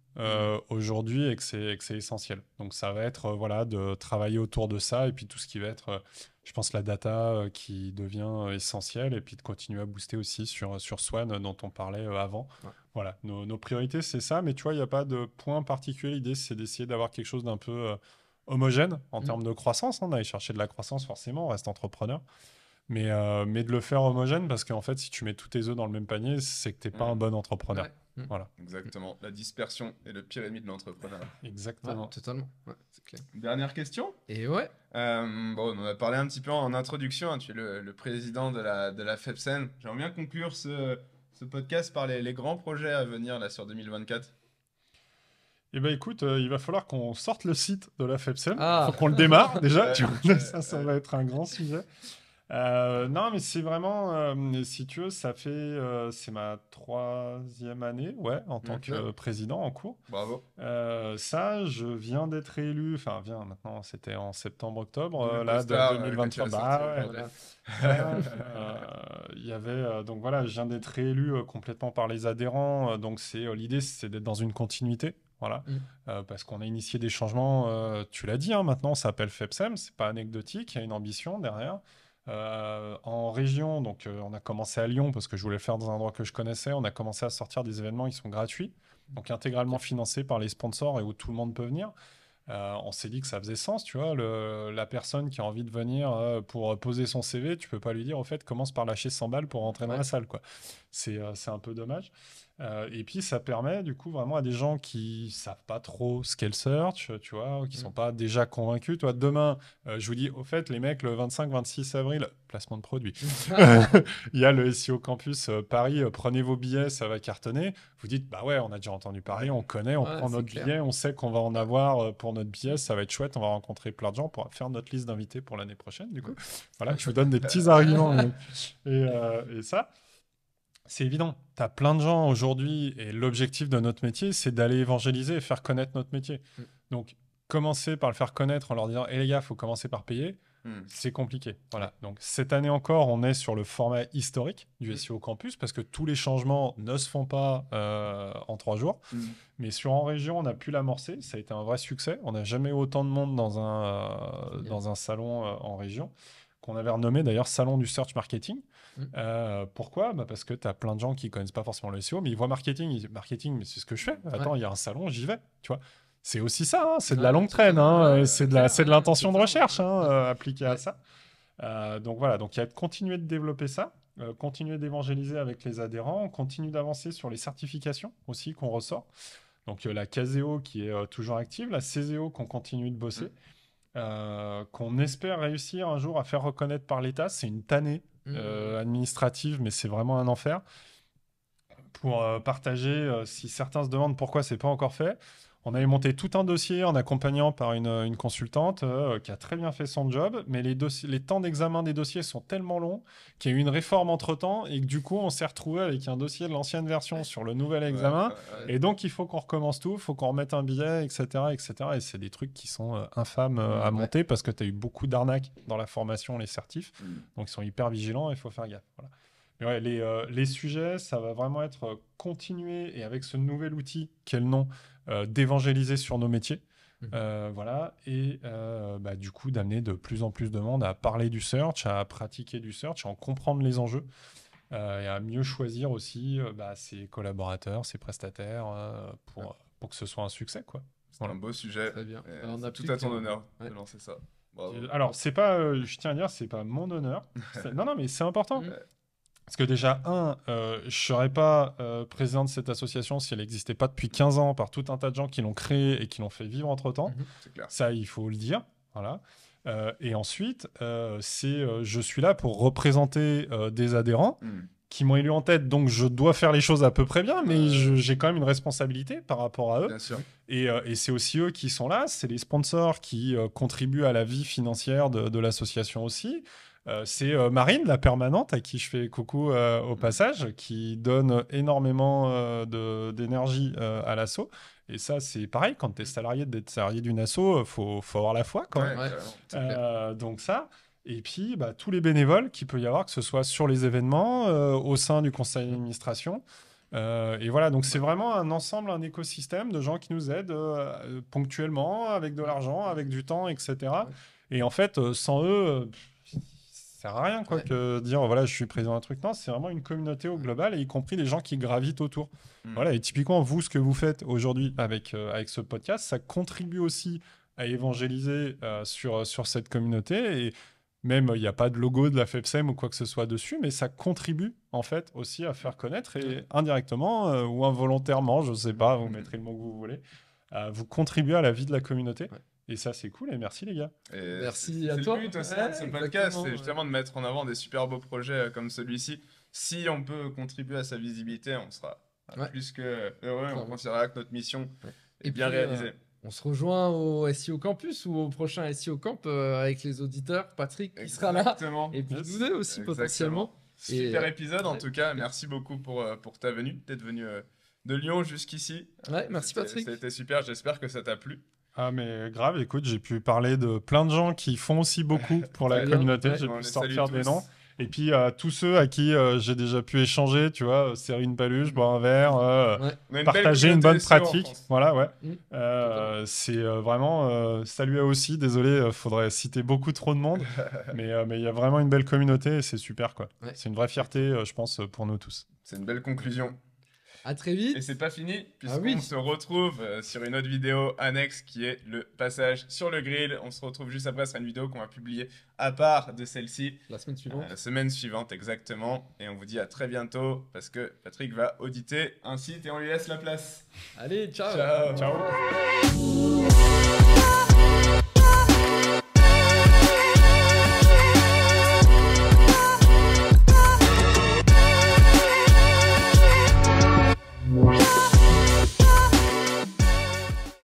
aujourd'hui et que c'est essentiel. Donc ça va être de travailler autour de ça et puis tout ce qui va être, je pense, la data qui devient essentielle et puis de continuer à booster aussi sur Swan dont on parlait avant. Voilà, nos priorités c'est ça, mais tu vois, il n'y a pas de point particulier. L'idée c'est d'essayer d'avoir quelque chose d'un peu homogène en termes de croissance. On allait chercher de la croissance forcément, on reste entrepreneur. Mais de le faire homogène, parce qu'en fait, si tu mets tous tes œufs dans le même panier, c'est que tu n'es pas un bon entrepreneur. Voilà. Exactement. La dispersion est le pire ennemi de l'entrepreneur. Exactement. Totalement. C'est clair. Dernière question. Et on en a parlé un petit peu en introduction. Tu es le président de la FEPSEN. J'aimerais bien conclure ce podcast par les grands projets à venir là, sur 2024. Eh bien, écoute, il va falloir qu'on sorte le site de la FEPSEN. Il faut qu'on le démarre déjà. Ça va être un grand sujet. Non, mais c'est vraiment, si tu veux, ça fait, c'est ma 3e année, ouais, en tant que président en cours. Bravo. Ça, je viens d'être élu, enfin, maintenant, c'était en septembre-octobre, là, de 2023. Bah ouais. Il y avait, donc voilà, je viens d'être élu complètement par les adhérents, donc l'idée, c'est d'être dans une continuité. Voilà, parce qu'on a initié des changements, tu l'as dit, hein, maintenant ça s'appelle FEPSEM, c'est pas anecdotique, il y a une ambition derrière. En région, donc on a commencé à Lyon parce que je voulais le faire dans un endroit que je connaissais. On a commencé à sortir des événements qui sont gratuits, donc intégralement financés par les sponsors et où tout le monde peut venir. On s'est dit que ça faisait sens, tu vois. La personne qui a envie de venir pour poser son CV, tu peux pas lui dire au fait commence par lâcher 100 balles pour rentrer dans la salle, quoi. C'est un peu dommage. Et puis ça permet du coup vraiment à des gens qui savent pas trop ce qu'est le search, tu vois, qui sont pas déjà convaincus. Toi, demain, je vous dis au fait les mecs, le 25-26 avril, placement de produit, il y a le SEO Campus Paris, prenez vos billets, ça va cartonner. Vous dites bah ouais, on a déjà entendu parler, on connaît, on prend notre billet, on sait qu'on va en avoir pour notre billet, ça va être chouette, on va rencontrer plein de gens pour faire notre liste d'invités pour l'année prochaine. Du coup, voilà, je vous donne des petits arguments et ça. C'est évident, tu as plein de gens aujourd'hui et l'objectif de notre métier, c'est d'aller évangéliser et faire connaître notre métier. Donc, commencer par le faire connaître en leur disant « Eh les gars, il faut commencer par payer », c'est compliqué. Voilà. Donc, cette année encore, on est sur le format historique du SEO Campus parce que tous les changements ne se font pas en 3 jours. Mais en région, on a pu l'amorcer. Ça a été un vrai succès. On n'a jamais eu autant de monde dans un salon en région, qu'on avait renommé d'ailleurs Salon du Search Marketing. Pourquoi parce que tu as plein de gens qui connaissent pas forcément le SEO, mais ils voient marketing, ils disent marketing, mais c'est ce que je fais. Attends, il y a un salon, j'y vais. Tu vois, c'est aussi ça, hein, c'est de la longue traîne, hein, c'est de l'intention de recherche appliquée à ça. Donc voilà, donc il y a de continuer de développer ça, continuer d'évangéliser avec les adhérents, on continue d'avancer sur les certifications aussi qu'on ressort. Donc la Caseo qui est toujours active, la Céseo qu'on continue de bosser. Qu'on espère réussir un jour à faire reconnaître par l'État. C'est une tannée administrative, mais c'est vraiment un enfer. Pour partager, si certains se demandent pourquoi c'est pas encore fait, on avait monté tout un dossier en accompagnant par une consultante qui a très bien fait son job, mais les temps d'examen des dossiers sont tellement longs qu'il y a eu une réforme entre-temps et que du coup on s'est retrouvé avec un dossier de l'ancienne version sur le nouvel examen. Et donc il faut qu'on recommence tout, il faut qu'on remette un billet, etc. etc. Et c'est des trucs qui sont infâmes à monter parce que tu as eu beaucoup d'arnaques dans la formation, les certifs. Donc ils sont hyper vigilants et il faut faire gaffe. Voilà. Mais ouais, les sujets, ça va vraiment être continuer et avec ce nouvel outil qui est le nom, d'évangéliser sur nos métiers. Voilà, et du coup d'amener de plus en plus de monde à parler du search, à pratiquer du search, à en comprendre les enjeux et à mieux choisir aussi ses collaborateurs, ses prestataires pour que ce soit un succès, quoi. C'est un beau sujet. Très bien. On a tout à ton honneur de lancer ça. Bravo. Alors, c'est pas, je tiens à dire, c'est pas mon honneur. Non, mais c'est important. Parce que déjà, je ne serais pas président de cette association si elle n'existait pas depuis 15 ans par tout un tas de gens qui l'ont créée et qui l'ont fait vivre entre-temps. C'est clair. Ça, il faut le dire. Voilà. Et ensuite, je suis là pour représenter des adhérents qui m'ont élu en tête, donc je dois faire les choses à peu près bien, mais j'ai quand même une responsabilité par rapport à eux. Bien sûr. Et c'est aussi eux qui sont là, c'est les sponsors qui contribuent à la vie financière de l'association aussi. C'est Marine, la permanente, à qui je fais coucou au passage, qui donne énormément d'énergie à l'asso. Et ça, c'est pareil, quand tu es salarié, d'être salarié d'une asso, faut avoir la foi quand même. Donc ça. Et puis, tous les bénévoles qu'il peut y avoir, que ce soit sur les événements, au sein du conseil d'administration. Et voilà, donc c'est vraiment un ensemble, un écosystème de gens qui nous aident ponctuellement, avec de l'argent, avec du temps, etc. Et en fait, sans eux... ça sert à rien que dire voilà je suis président d'un truc. Non, c'est vraiment une communauté au global, et y compris les gens qui gravitent autour. Voilà, et typiquement vous, ce que vous faites aujourd'hui avec ce podcast, ça contribue aussi à évangéliser sur cette communauté. Et même il n'y a pas de logo de la FEPSEM ou quoi que ce soit dessus, mais ça contribue en fait aussi à faire connaître, et indirectement ou involontairement, je sais pas, vous mettrez le mot que vous voulez, vous contribuez à la vie de la communauté. Et ça, c'est cool, et merci les gars. Et merci à toi. C'est le but aussi de ce podcast, c'est justement de mettre en avant des super beaux projets comme celui-ci. Si on peut contribuer à sa visibilité, on sera plus que heureux, on considérera que notre mission est bien réalisée. on se rejoint au SEO Campus ou au prochain SEO Camp avec les auditeurs. Patrick qui sera là. Et puis nous deux aussi potentiellement. Super épisode en tout cas. Merci beaucoup pour ta venue. D'être venu de Lyon jusqu'ici. Ouais, merci Patrick. C'était super. J'espère que ça t'a plu. Ah mais grave, écoute, j'ai pu parler de plein de gens qui font aussi beaucoup pour la communauté. J'ai pu sortir des noms. Et puis tous ceux à qui j'ai déjà pu échanger, tu vois, serrer une paluche, boire un verre, partager une bonne pratique. Voilà, ouais. C'est vraiment saluer aussi. Désolé, faudrait citer beaucoup trop de monde, mais il y a vraiment une belle communauté et c'est super quoi. Ouais. C'est une vraie fierté, je pense, pour nous tous. C'est une belle conclusion. À très vite. Et c'est pas fini, puisqu'on se retrouve sur une autre vidéo annexe qui est le passage sur le grill. On se retrouve juste après, ce sera une vidéo qu'on va publier à part de celle-ci. La semaine suivante. La semaine suivante, exactement. Et on vous dit à très bientôt, parce que Patrick va auditer un site et on lui laisse la place. Allez, ciao. Ciao. Ciao.